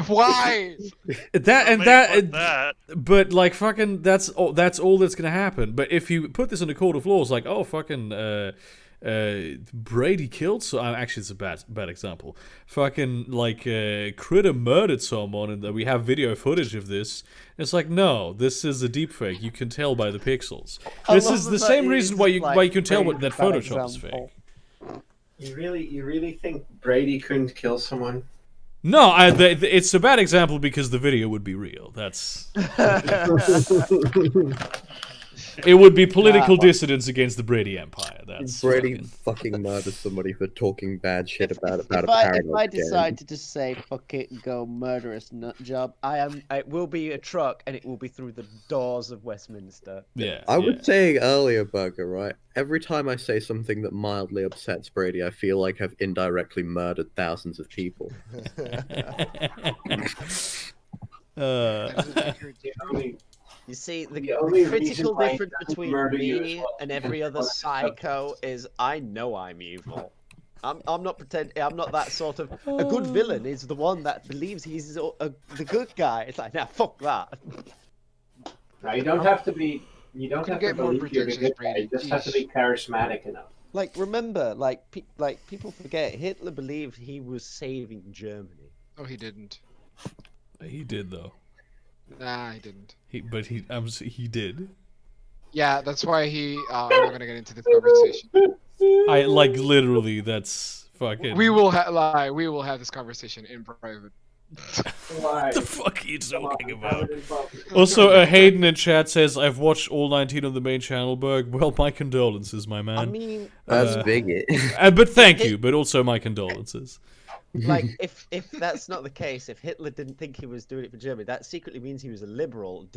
Why? But like fucking that's all that's gonna happen. But if you put this in a court of law, it's like, oh fucking Brady killed actually it's a bad example. Fucking like Critter murdered someone and we have video footage of this. It's like, no, this is a deepfake. You can tell by the pixels. This is the same reason why you can tell that Photoshop is fake. You really think Brady couldn't kill someone? No, it's a bad example because the video would be real. That's it would be political dissidence against the Brady Empire. That's Brady fucking murders somebody for talking bad shit about a If I decide to just say fuck it and go murderous nut job, it will be a truck and it will be through the doors of Westminster. Yeah. I was saying earlier, Burger, right? Every time I say something that mildly upsets Brady, I feel like I've indirectly murdered thousands of people. You see, the critical difference between me and every other psycho is I know I'm evil. I'm not pretending. I'm not that sort of. A good villain is the one that believes he's the good guy. It's like, nah, fuck that. No, you don't have to be. You don't have to get more believe you're the good guy. Brady. You just have to be charismatic enough. Like, remember, like people forget Hitler believed he was saving Germany. No, he didn't. He did though. Nah, he didn't. He did. Yeah, that's why he. I'm not gonna get into this conversation. I like literally. That's fucking. We will have this conversation in private. Why? What the fuck are you talking about? Also, Hayden in chat says, I've watched all 19 of the main channel, Berg. Well, my condolences, my man. I mean, that's big. But thank you, but also my condolences. Like, if that's not the case, if Hitler didn't think he was doing it for Germany, that secretly means he was a liberal,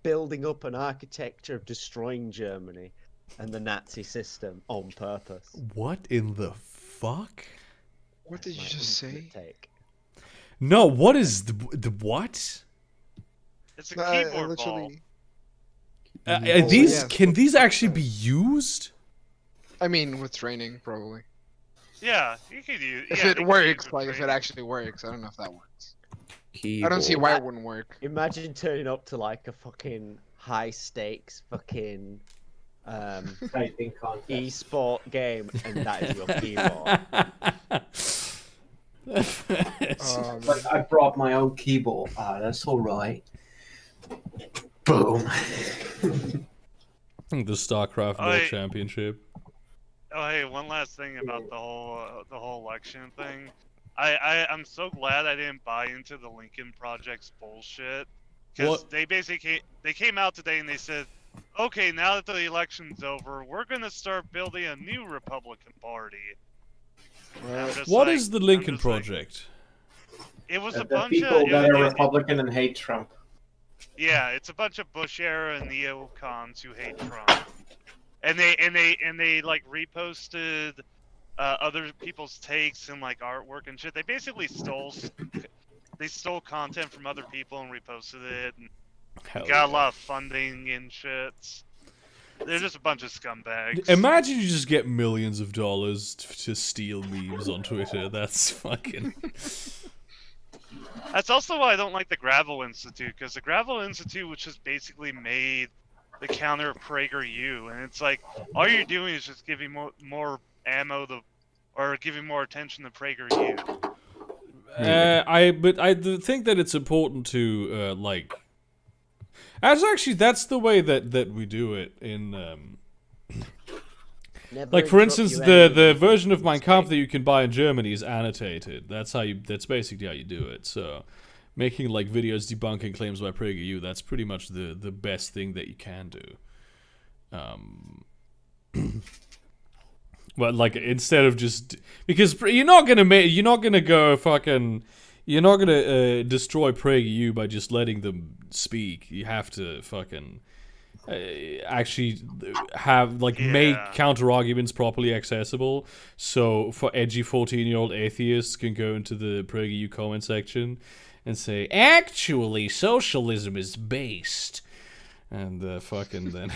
building up an architecture of destroying Germany and the Nazi system on purpose. What in the fuck? What did you just say? No, what is the what? It's a keyboard literally... ball. Can these actually be used? I mean, with training, probably. Yeah, you could use. If it works, like if it actually works, I don't know if that works. keyboard. I don't see why it wouldn't work. Imagine turning up to like a fucking high stakes fucking e-sport game, and that is your keyboard. But I brought my own keyboard. That's all right. Boom. The StarCraft World Championship. Oh, hey, one last thing about the whole election thing. I'm so glad I didn't buy into the Lincoln Project's bullshit. Because they basically came out today and they said, okay, now that the election's over, we're gonna start building a new Republican Party. What is the Lincoln Project? It was a the bunch people of that are Republican and hate Trump. Yeah, it's a bunch of Bush era neocons who hate Trump, and they like reposted other people's takes and like artwork and shit. They basically stole content from other people and reposted it. And got a lot of funding and shit. They're just a bunch of scumbags. Imagine you just get millions of dollars to steal memes on Twitter. That's fucking... That's also why I don't like the Gravel Institute, because the Gravel Institute was just basically made the counter of PragerU, and it's like, all you're doing is just giving more ammo or giving more attention to PragerU. I think that it's important to, like... That's the way that we do it in, like, for instance, the version of Mein Kampf that you can buy in Germany is annotated. That's basically how you do it. So, making, like, videos debunking claims by PragerU, that's pretty much the best thing that you can do. But, like, instead of just... Because you're not gonna go fucking... You're not gonna destroy PragerU by just letting them speak. You have to fucking actually have make counter arguments properly accessible. So for edgy 14-year-old atheists can go into the PragerU comment section and say, "Actually, socialism is based," and fucking then.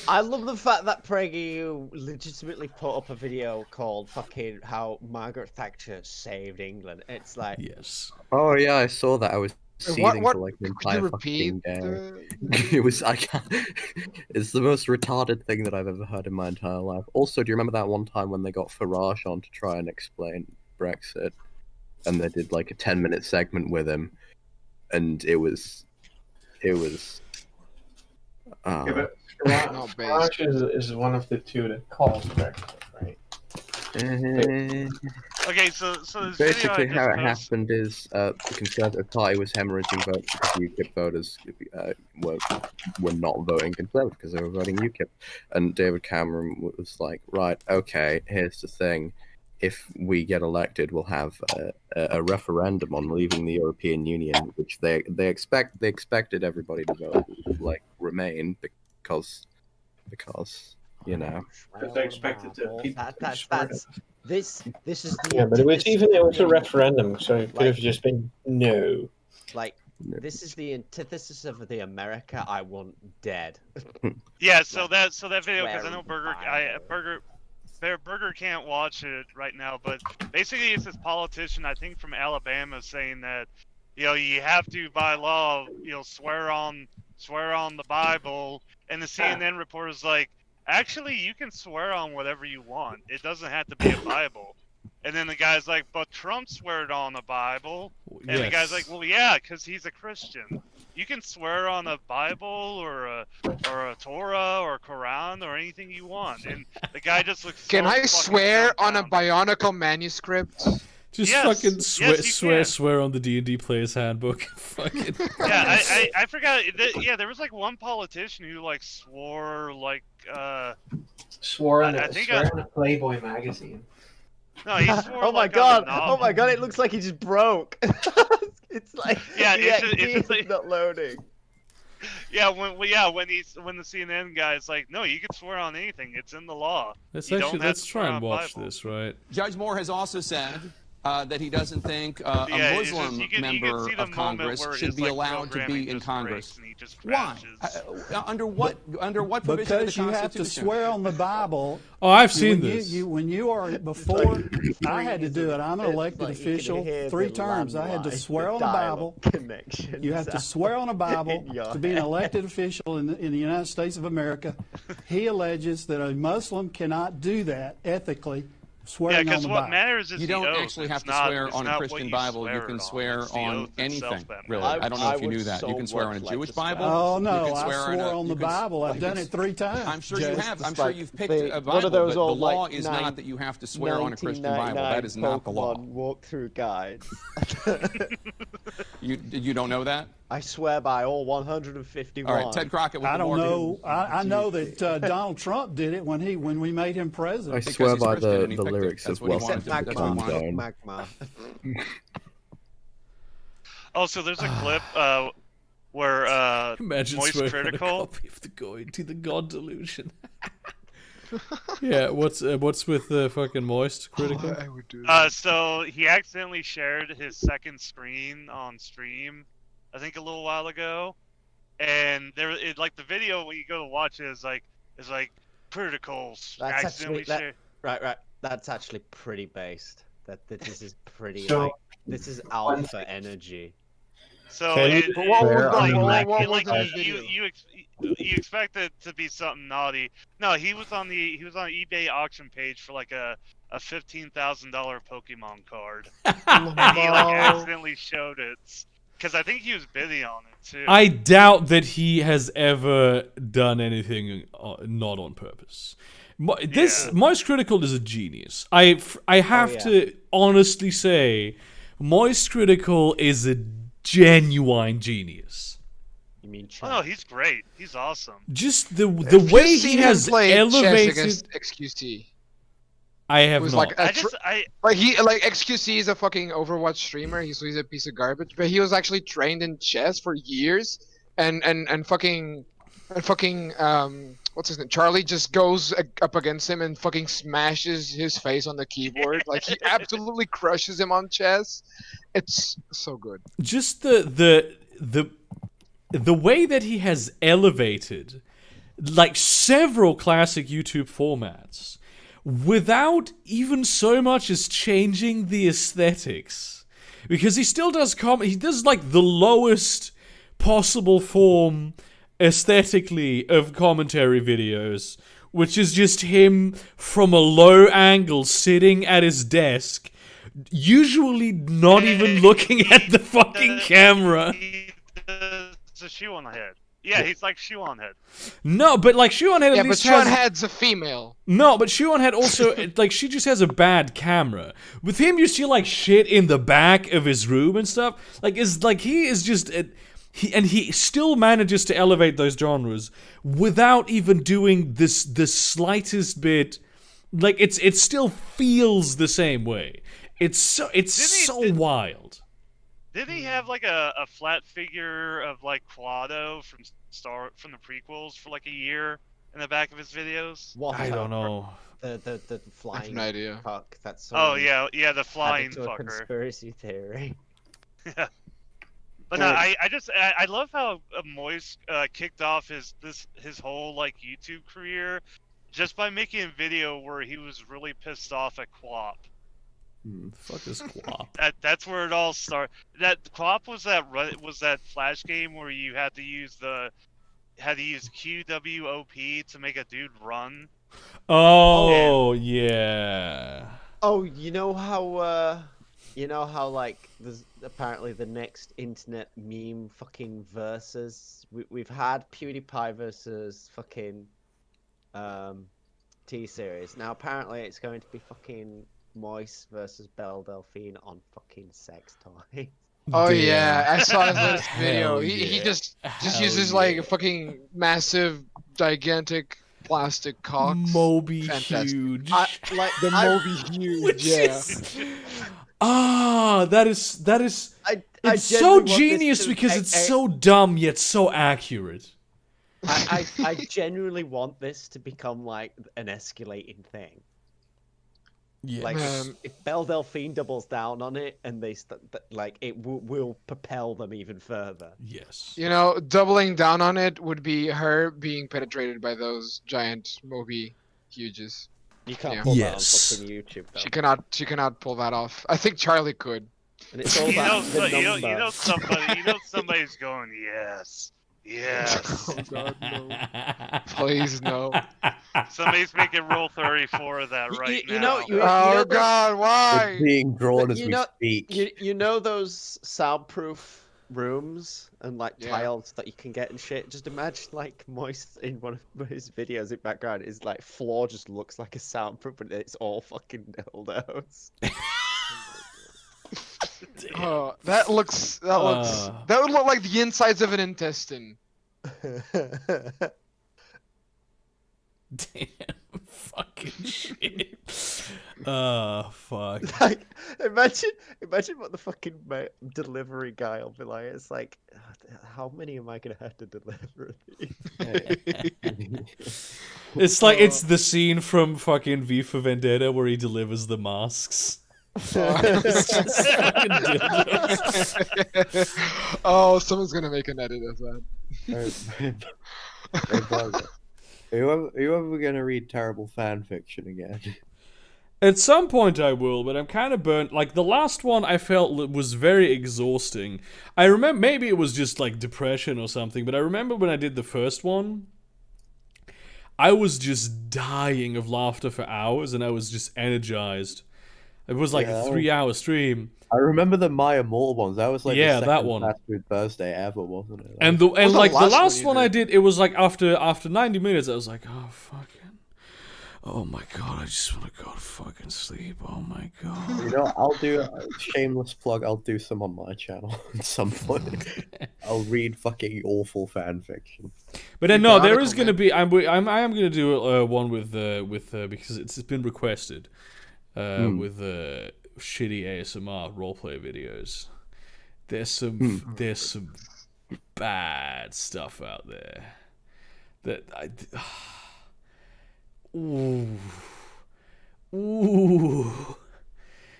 I love the fact that PragerU legitimately put up a video called fucking how Margaret Thatcher saved England. It's like... Yes. Oh yeah, I saw that. I was seething for like an entire fucking day. It was... I can't... It's the most retarded thing that I've ever heard in my entire life. Also, do you remember that one time when they got Farage on to try and explain Brexit? And they did like a 10-minute segment with him. And it was... Farage is one of the two that calls Brexit, right? Okay, so this basically video how it happened is the Conservative Party was hemorrhaging votes because UKIP voters were not voting Conservative because they were voting UKIP, and David Cameron was like, right, okay, here's the thing. If we get elected, we'll have a referendum on leaving the European Union, which they expected everybody to vote like remain because you know. Because they expected people This is the... Yeah, but it was a referendum, so it could have just been no. Like, this is the antithesis of the America I want dead. Yeah, so that video, because I know Burger can't watch it right now, but basically it's this politician, I think from Alabama, saying that, you know, you have to by law, you know, swear on the Bible, and the CNN reporter's like, actually, you can swear on whatever you want. It doesn't have to be a Bible. And then the guy's like, but Trump sweared on a Bible. And the guy's like, well, yeah, because he's a Christian. You can swear on a Bible or a Torah or a Quran or anything you want. And the guy just looks. Can I swear on a Bionicle manuscript? Just fucking swear on the D&D Player's Handbook. Fucking. Yeah, I forgot. Yeah, there was like one politician who like swore like. Swore on a Playboy magazine. No, he swore. Oh my god! Oh my god! It looks like he just broke. It's like it's just like not loading. Yeah, when the CNN guy's like, no, you can swear on anything. It's in the law. Let's try and watch this, right? Judge Moore has also said that he doesn't think a Muslim member of Congress should be allowed to be in Congress. Why? Under what provision of the Constitution? Because you have to swear on the Bible. Oh, I've seen this. When you are before, I had to do it. I'm an elected official, 3 terms. I had to swear on the Bible. You have to swear on a Bible to be an elected official in the United States of America. He alleges that a Muslim cannot do that ethically. Yeah, because what matters is you don't actually have to swear on a Christian Bible. You can swear on anything, really. I don't know if you knew that. You can swear on a Jewish Bible. Oh, no, I swore on the Bible. I've done it 3 times. I'm sure you have. I'm sure you've picked a Bible, but the law is not that you have to swear on a Christian Bible. That is not the law. Walkthrough guide. You don't know that? I swear by all 151. All right, Ted Crockett. I don't know. I know that Donald Trump did it when we made him president. I swear by the lyrics of Welcome to the Zone. Magma. Oh, so there's a clip where Imagine Moist Critical. On a copy of the Going to the God Delusion. Yeah, what's with the fucking Moist Critical? I would do that. So he accidentally shared his second screen on stream, I think a little while ago, and like the video when you go to watch it is like Criticals accidentally shared. Right. That's actually pretty based. This is pretty So, this is alpha energy. So you you expect it to be something naughty. No, he was on eBay auction page for like a $15,000 Pokemon card. And he like accidentally showed it because I think he was bidding on it too. I doubt that he has ever done anything not on purpose. Moist Critical is a genius. I have to honestly say, Moist Critical is a genuine genius. You mean? Oh no, he's great. He's awesome. Just the way he has elevated XQC. I have not. XQC is a fucking Overwatch streamer. He's a piece of garbage, but he was actually trained in chess for years, and fucking what's his name? Charlie just goes up against him and fucking smashes his face on the keyboard. Like he absolutely crushes him on chess. It's so good. Just the way that he has elevated like several classic YouTube formats without even so much as changing the aesthetics, because he still does he does like the lowest possible form aesthetically of commentary videos, which is just him from a low angle sitting at his desk, usually not even looking at the fucking camera. It's a shoe on the head. Yeah, he's like Shoe on Head. No, but like Shoe on Head at least has... Yeah, but Shoe on Head's a female. No, but Shoe on Head also, like, she just has a bad camera. With him, you see, like, shit in the back of his room and stuff. Like, he is just... He still manages to elevate those genres without even doing the slightest bit... Like, it still feels the same way. It's so wild. Didn't he have like a flat figure of like Quado from the prequels for like a year in the back of his videos? I don't know. The flying. I have no idea. Fuck, that's. Yeah, the flying fucker. Conspiracy theory. Yeah. But no, I love how Moist kicked off his whole like YouTube career just by making a video where he was really pissed off at QWOP. Fuck is QWOP? That's where it all started. That QWOP was that Flash game where you had to use QWOP to make a dude run. Oh yeah. Oh, you know how like there's apparently the next internet meme fucking versus we've had PewDiePie versus fucking T-Series. Now apparently it's going to be fucking Moist versus Belle Delphine on fucking sex toy. Oh yeah, I saw his latest video. He just uses like a fucking massive, gigantic plastic cock. Moby huge. The Moby huge. Yeah. That is. It's so genius because it's so dumb yet so accurate. I genuinely want this to become like an escalating thing. Yes. Like if Belle Delphine doubles down on it, and they it will propel them even further. Yes. You know, doubling down on it would be her being penetrated by those giant Moby huges. You can't pull that on fucking YouTube, though. She cannot pull that off. I think Charlie could. And it's all about somebody's going, yes. Yes. Oh God, no. Please no. Somebody's making Rule 34 of that right now. Oh God, why? It's being drawn as we speak. You know those soundproof rooms and tiles that you can get and shit? Just imagine Moist in one of his videos in background is floor just looks like a soundproof, but it's all fucking dildos. Oh, that would look like the insides of an intestine. Damn, fucking shit. Oh, fuck. Imagine what the fucking delivery guy will be like. It's like, how many am I gonna have to deliver these? It's like it's the scene from fucking V for Vendetta where he delivers the masks. Oh, someone's gonna make an edit of that. Are you ever gonna read terrible fan fiction again? At some point I will, but I'm kind of burnt. Like, the last one I felt was very exhausting. I remember, maybe it was just depression or something, but I remember when I did the first one, I was just dying of laughter for hours, and I was just energized. It was a 3-hour stream. I remember the Maya Moore ones. That was the that one. fast food Thursday ever, wasn't it? And the last one I did, it was after 90 minutes, I was like, oh my god, I just want to go to fucking sleep. Oh my god. You know, I'll do a shameless plug. I'll do some on my channel at some point. I'll read fucking awful fan fiction. But then no, there is gonna be. I am gonna do one with because it's been requested. With shitty ASMR roleplay videos. There's some bad stuff out there that ooh.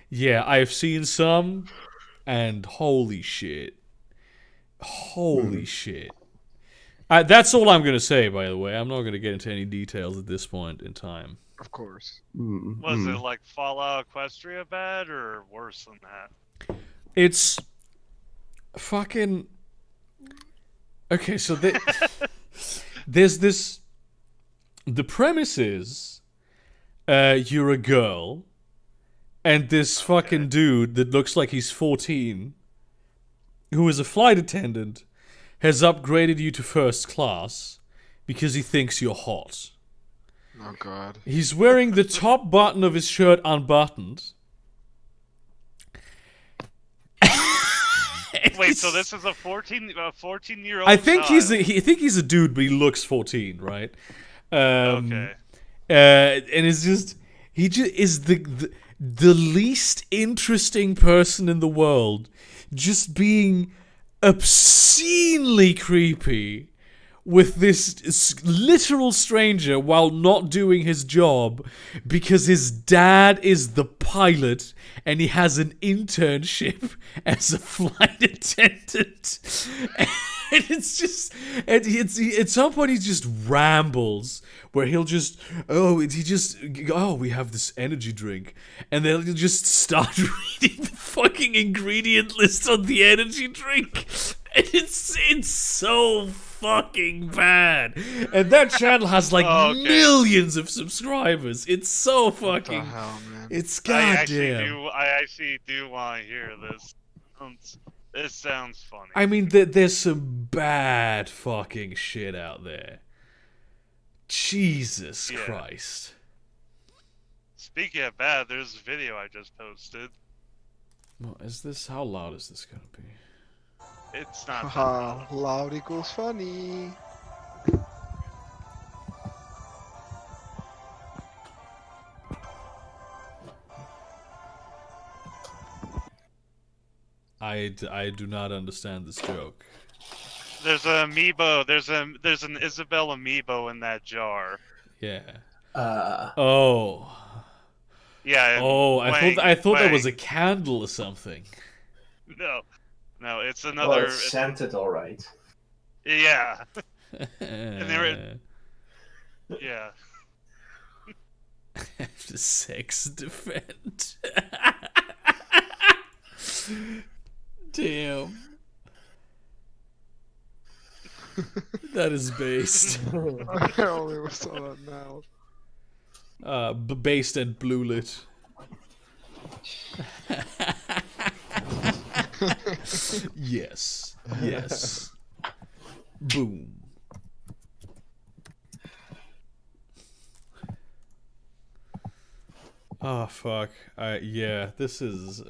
Yeah, I've seen some, and holy shit. That's all I'm gonna say, by the way. I'm not gonna get into any details at this point in time. Of course. Was it like Fallout Equestria bad, or worse than that? It's fucking... Okay, so there's this... The premise is, you're a girl, and this fucking dude that looks like he's 14, who is a flight attendant, has upgraded you to first class because he thinks you're hot. Oh god. He's wearing the top button of his shirt unbuttoned. Wait, so this is a 14-year-old? I think he's a dude, but he looks 14, right? Okay. And it's just he just is the least interesting person in the world, just being obscenely creepy with this literal stranger while not doing his job because his dad is the pilot and he has an internship as a flight attendant. And it's just, at some point he just rambles where we have this energy drink, and then he'll just start reading the fucking ingredient list on the energy drink, and it's so fucking bad. And that channel has millions of subscribers. It's so fucking. What the hell, man? It's goddamn. I actually do want to hear this. This sounds funny. I mean, there's some bad fucking shit out there. Jesus Christ. Speaking of bad, there's a video I just posted. What is this? How loud is this gonna be? It's not. Haha, loud equals funny. I do not understand this joke. There's an amiibo. There's an Isabelle amiibo in that jar. Yeah. Oh. Yeah. Oh, I thought that was a candle or something. No, it's another. Well, it's scented, all right. Yeah. And they were. Yeah. After sex defend. Damn. That is based. I only saw that now. Based and blue lit. Yes. Yes. Boom. Oh fuck. Yeah, this is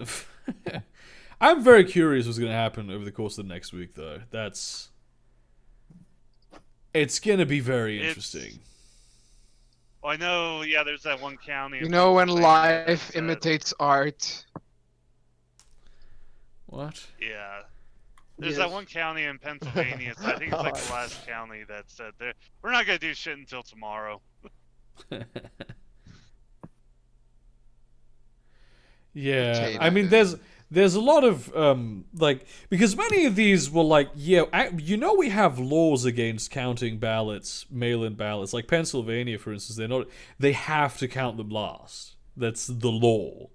I'm very curious what's gonna happen over the course of the next week though. It's gonna be very interesting. Well, I know, yeah, there's that one county. You know when life imitates art? What? Yeah. There's that one county in Pennsylvania, I think it's like the last county that said, we're not gonna do shit until tomorrow. Yeah, I mean, there's a lot of like, because many of these were like, yeah, you know, we have laws against counting ballots, mail-in ballots. Like Pennsylvania, for instance, they have to count them last. That's the law.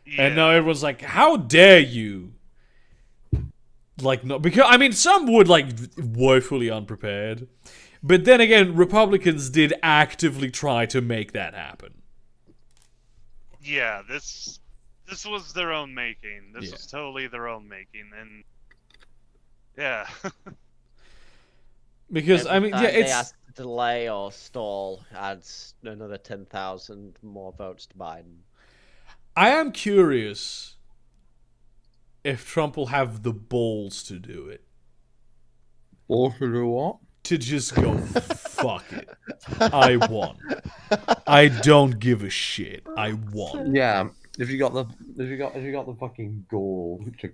Yeah. And now everyone's like, how dare you? Like, not because I mean, some would like woefully unprepared, but then again, Republicans did actively try to make that happen. Yeah, this was their own making. This was totally their own making, and yeah. Because I mean, yeah, it's they ask to delay or stall adds another 10,000 more votes to Biden. I am curious if Trump will have the balls to do it. Balls to do what? To just go, fuck it. I won. I don't give a shit. I won. Yeah. If you got the fucking gall to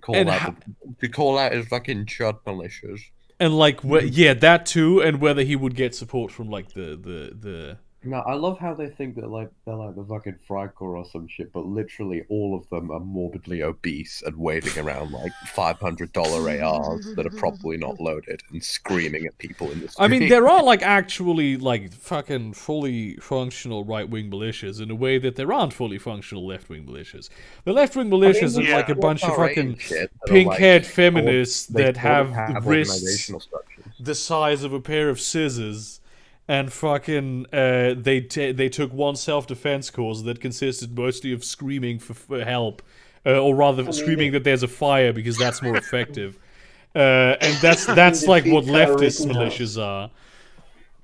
call out his fucking chud militias. And like, yeah, that too, and whether he would get support from like the. No, I love how they think that like they're like the fucking Frycore or some shit, but literally all of them are morbidly obese and waving around like $500 ARs that are probably not loaded and screaming at people in the street. I mean, there are like actually like fucking fully functional right-wing militias in a way that there aren't fully functional left-wing militias. The left-wing militias are like a bunch of fucking pink-haired feminists that have wrists the size of a pair of scissors. And fucking, they took one self-defense course that consisted mostly of screaming for help, or rather screaming that there's a fire because that's more effective. And that's like what leftist militias are.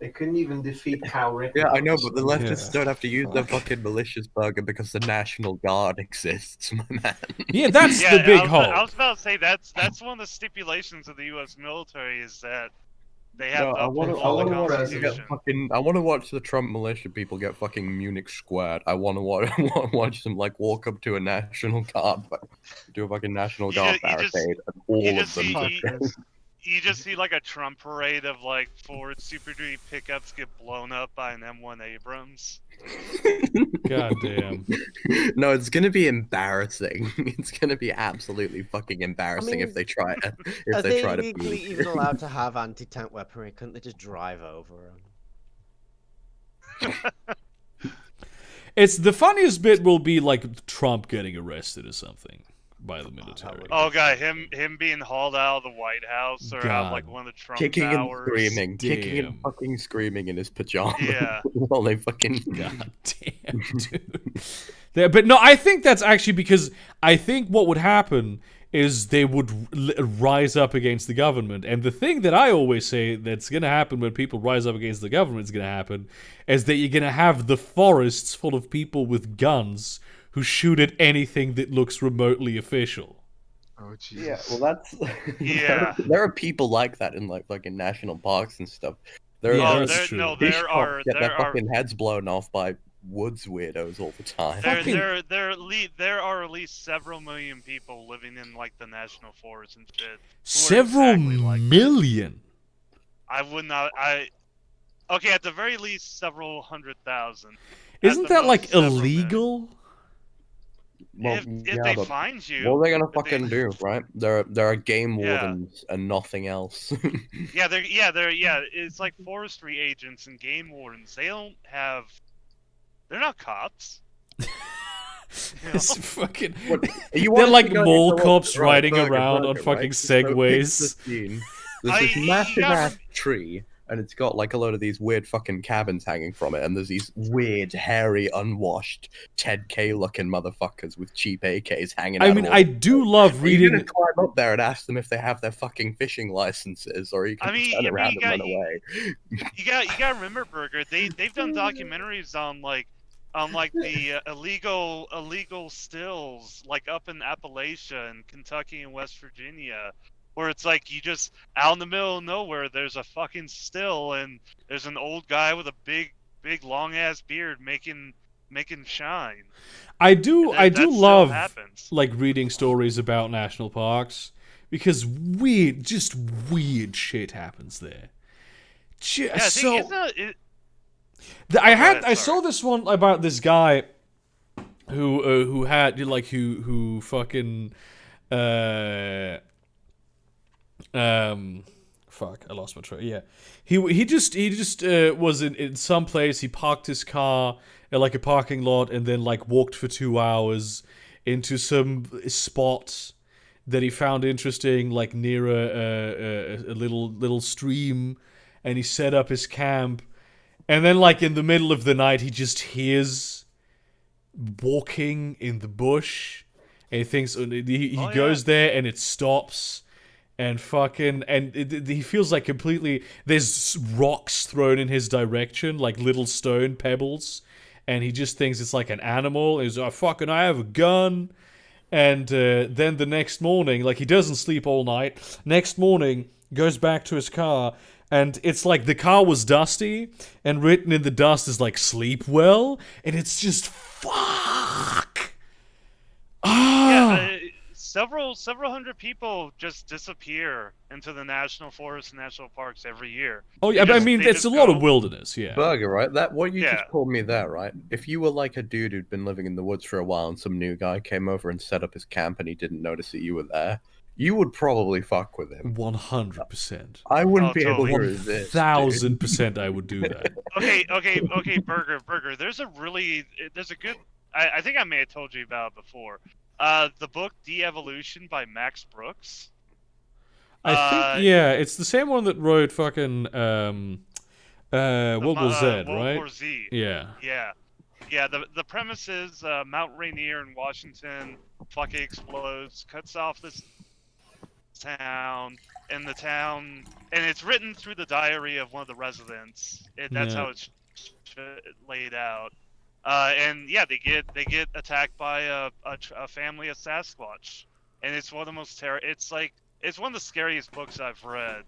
They couldn't even defeat Kyle Rittenhouse. Yeah, I know, but the leftists don't have to use their fucking malicious burger because the National Guard exists, my man. Yeah, that's the big hope. I was about to say that's one of the stipulations of the U.S. military is that they have I want to watch the Trump militia people get fucking Munich squared. I want to watch them like walk up to a National Guard, do a fucking National Guard barricade, and all of them. You just see like a Trump parade of like Ford Super Duty pickups get blown up by an M1 Abrams. God damn. No, it's gonna be embarrassing. It's gonna be absolutely fucking embarrassing if they try to. If they try to. Are they legally even allowed to have anti-tank weaponry? Couldn't they just drive over them? It's the funniest bit will be like Trump getting arrested or something by the military. Oh god, him being hauled out of the White House or out of like one of the Trump kicking towers. And screaming, kicking and fucking screaming in his pajamas. Yeah. While they fucking god damn, dude. But no, I think that's actually because I think what would happen is they would rise up against the government. And the thing that I always say that's going to happen when people rise up against the government is going to happen is that you're going to have the forests full of people with guns who shoot at anything that looks remotely official. Oh, Jesus. Yeah, well, that's... Yeah. there are people like that in, like, fucking national parks and stuff. That's true. No, there are fucking heads blown off by woods weirdos all the time. There are at least several million people living in, like, the national forest and shit. Several million? I would not... Okay, at the very least, several 100,000. Isn't that, like, illegal? Well, if they find you, what are they gonna fucking do, right? There are game wardens and nothing else. they're it's like forestry agents and game wardens. They're not cops. It's fucking. They're like mall cops riding around on fucking segways. There's this massive ass tree, and it's got like a load of these weird fucking cabins hanging from it, and there's these weird, hairy, unwashed Ted K looking motherfuckers with cheap AKs hanging out. I mean, I do love reading. You're gonna climb up there and ask them if they have their fucking fishing licenses, or you can turn around and run away. You gotta remember, Burger. They've done documentaries on the illegal stills, like up in Appalachia and Kentucky and West Virginia, where it's like you just out in the middle of nowhere, there's a fucking still and there's an old guy with a big long ass beard making shine. I do love like reading stories about national parks because weird shit happens there. I saw this one about this guy who fucking fuck, I lost my train. Yeah, he just was in some place. He parked his car at like a parking lot and then like walked for 2 hours into some spot that he found interesting, like near a little stream, and he set up his camp. And then, like, in the middle of the night, he just hears walking in the bush. And he thinks, he goes there and it stops. And fucking, he feels like completely, there's rocks thrown in his direction, like little stone pebbles. And he just thinks it's like an animal. He's like, fucking, I have a gun. And then the next morning, like, he doesn't sleep all night. Next morning, goes back to his car. And it's like the car was dusty, and written in the dust is like, sleep well, and it's just, fuck! Several hundred people just disappear into the national forests and national parks every year. Oh yeah, I mean, it's a lot of wilderness, yeah. Burger, right? That what you just told me there, right? If you were like a dude who'd been living in the woods for a while, and some new guy came over and set up his camp, and he didn't notice that you were there, you would probably fuck with him. 100%. I wouldn't be able to resist. 1000% I would do that. Okay, Burger. There's a good. I think I may have told you about it before. The book De-Evolution by Max Brooks. I think it's the same one that wrote fucking World War Z, right? World War Z. Yeah. The premise is Mount Rainier in Washington fucking explodes, cuts off this town, and it's written through the diary of one of the residents. That's how it's laid out. They get attacked by a family of Sasquatch, and it's one of the most it's one of the scariest books I've read,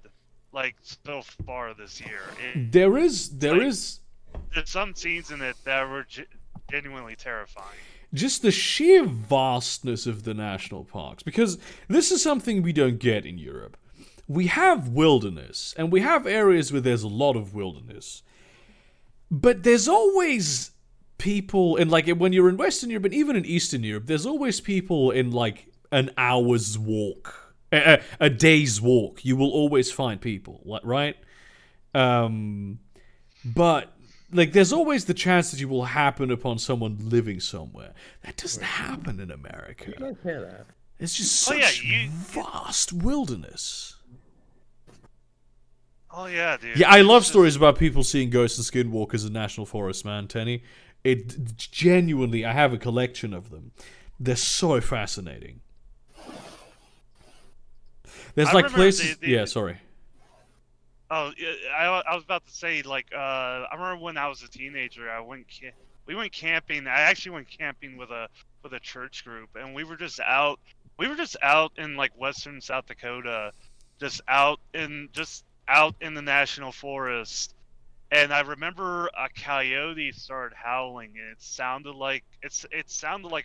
like, so far this year. There's some scenes in it that were genuinely terrifying. Just the sheer vastness of the national parks, because this is something we don't get in Europe. We have wilderness, and we have areas where there's a lot of wilderness, but there's always people in, like, when you're in Western Europe and even in Eastern Europe, there's always people in like an hour's walk, a day's walk. You will always find people, right? But like, there's always the chance that you will happen upon someone living somewhere. That doesn't happen in America. You don't hear that. It's just such vast wilderness. Oh yeah, dude. Yeah, I love stories about people seeing ghosts and skinwalkers in national forests, man, Tenny. It genuinely, I have a collection of them. They're so fascinating. There's like places. Yeah, sorry. Oh, I was about to say, like, I remember when I was a teenager, we went camping. I actually went camping with a church group, and we were just out in like western South Dakota, just out in the national forest. And I remember a coyote started howling, and it sounded like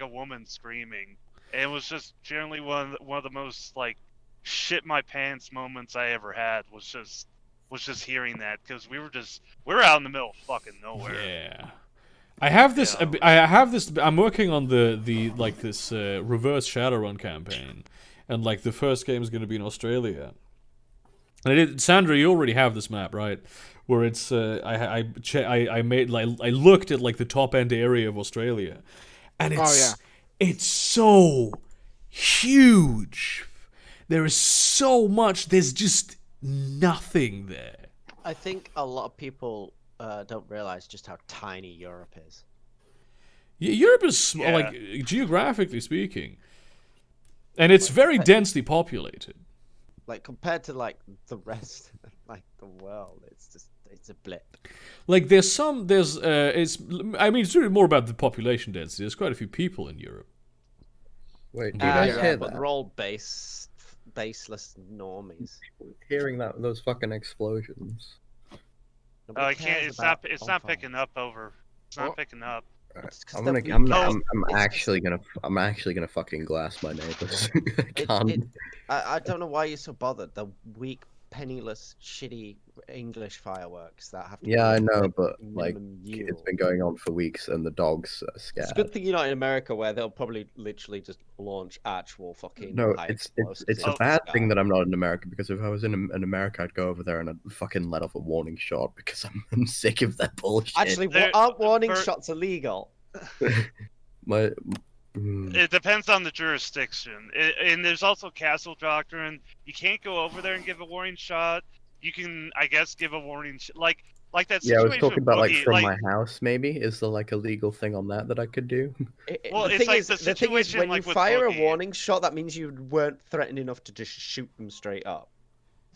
a woman screaming. And it was just generally one of the most like shit my pants moments I ever had was just hearing that, because we were out in the middle of fucking nowhere. Yeah, I have this. I'm working on the like this reverse Shadowrun campaign, and like the first game is going to be in Australia. And Sandra, you already have this map, right? Where it's I looked at like the top end area of Australia, and it's so huge. There is so much. There's just nothing there. I think a lot of people don't realize just how tiny Europe is. Europe is like geographically speaking, and it's very densely populated. Like compared to like the rest of like the world, it's a blip. Like it's I mean it's really more about the population density. There's quite a few people in Europe. Wait, do you guys hear but that? they're all baseless normies. Hearing those fucking explosions. I can't. It's not picking up over. It's not picking up. I'm actually gonna fucking glass my neighbors. I don't know why you're so bothered. The weak, penniless, shitty English fireworks that have to Yeah, I know, but like it's been going on for weeks, and the dogs are scared. It's a good thing you're not in America, where they'll probably literally just launch actual fucking. No, it's a bad thing that I'm not in America, because if I was in America, I'd go over there and I'd fucking let off a warning shot, because I'm sick of that bullshit. Actually, aren't warning shots illegal? It depends on the jurisdiction, and there's also castle doctrine. You can't go over there and give a warning shot. You can, I guess, give a warning like that situation. Yeah, I was talking about Boogie, like from my house. Maybe is there like a legal thing on that I could do? Well, the it's like is, the situation thing is, when like you with fire Boogie, a warning shot, that means you weren't threatened enough to just shoot them straight up.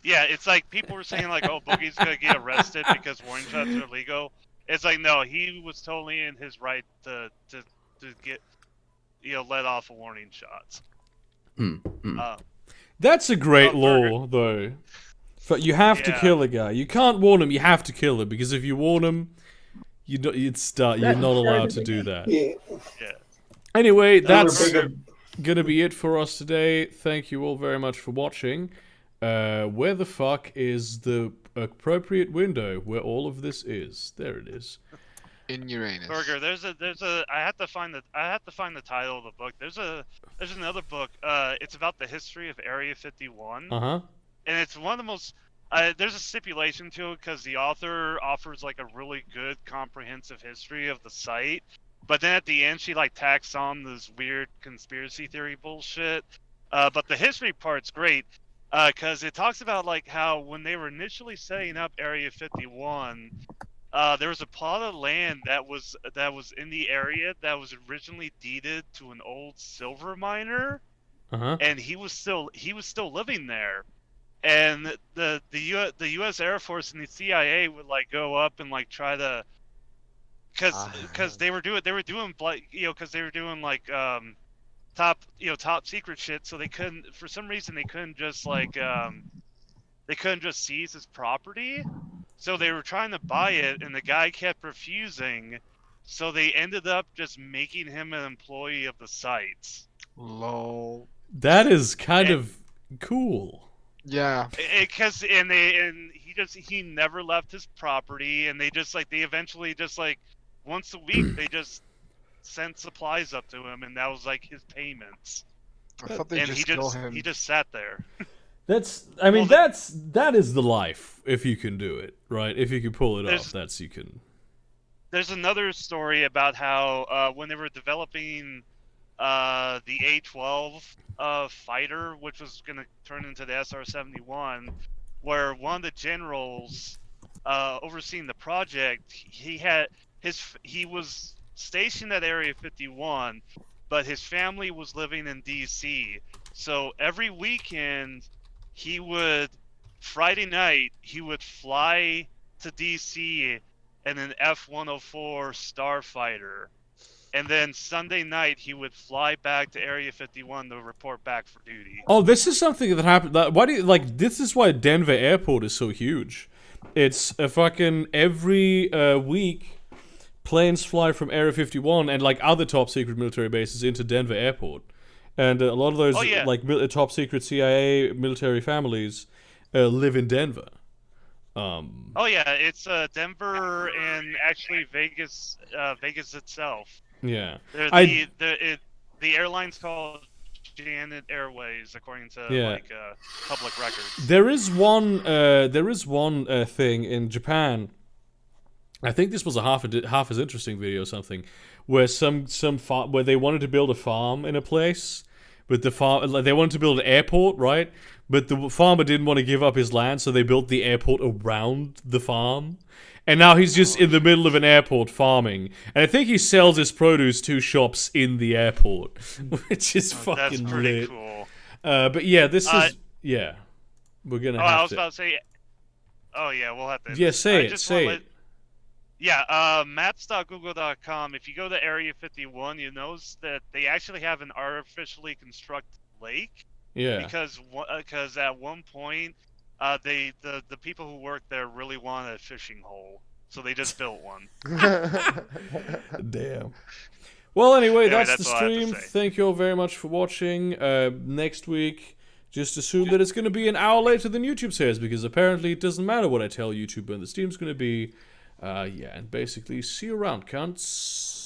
Yeah, it's like people were saying like, "Oh, Boogie's gonna get arrested because warning shots are illegal." It's like, no, he was totally in his right to get, let off a warning shots. That's a great law, though. But you have to kill a guy. You can't warn him. You have to kill him, because if you warn him, you're not allowed to do that. Yeah. Anyway, that's gonna be it for us today. Thank you all very much for watching. Where the fuck is the appropriate window where all of this is? There it is. In Uranus. Burger, there's a I have to find the title of the book. There's another book. It's about the history of Area 51. And it's one of the most there's a stipulation to it, because the author offers like a really good comprehensive history of the site, but then at the end she like tacks on this weird conspiracy theory bullshit. But the history part's great, because it talks about like how when they were initially setting up Area 51, there was a plot of land that was in the area that was originally deeded to an old silver miner, and he was still living there. And the U.S. Air Force and the CIA would like go up and like try to, because they were doing like because they were doing like top secret shit, so they couldn't, for some reason they couldn't just seize his property, so they were trying to buy it, and the guy kept refusing, so they ended up just making him an employee of the site. Lol. That is kind of cool. Yeah. Because he never left his property, and they eventually just like once a week they just sent supplies up to him, and that was like his payments. I thought they he just sat there. That is the life, if you can do it, right? If you can pull it off, you can. There's another story about how when they were developing the A-12 fighter, which was going to turn into the SR-71, where one of the generals overseeing the project, he was stationed at Area 51, but his family was living in DC. So every weekend, Friday night, he would fly to DC in an F-104 Starfighter. And then Sunday night, he would fly back to Area 51 to report back for duty. Oh, this is something that happened. This is why Denver Airport is so huge. It's a fucking every week, planes fly from Area 51 and like other top secret military bases into Denver Airport. And a lot of those top secret CIA military families live in Denver. Oh yeah, it's Denver and actually Vegas, Vegas itself. Yeah. The airline's called Janet Airways, according to like public records. There is one thing in Japan. I think this was a half as interesting video or something, where where they wanted to build a farm in a place, but they wanted to build an airport, right? But the farmer didn't want to give up his land, so they built the airport around the farm. And now he's just in the middle of an airport farming. And I think he sells his produce to shops in the airport, which is fucking that's pretty lit. Cool. But yeah, this is we're gonna. I was about to say. Oh yeah, we'll have to. Yeah, say it. Yeah, maps.google.com. If you go to Area 51, you notice that they actually have an artificially constructed lake. Yeah. Because at one point, the people who worked there really wanted a fishing hole, so they just built one. Damn. Well, anyway, that's the stream. Thank you all very much for watching. Next week, just assume that it's going to be an hour later than YouTube says, because apparently it doesn't matter what I tell YouTube when the stream's going to be. Yeah, and basically, see you around, cunts.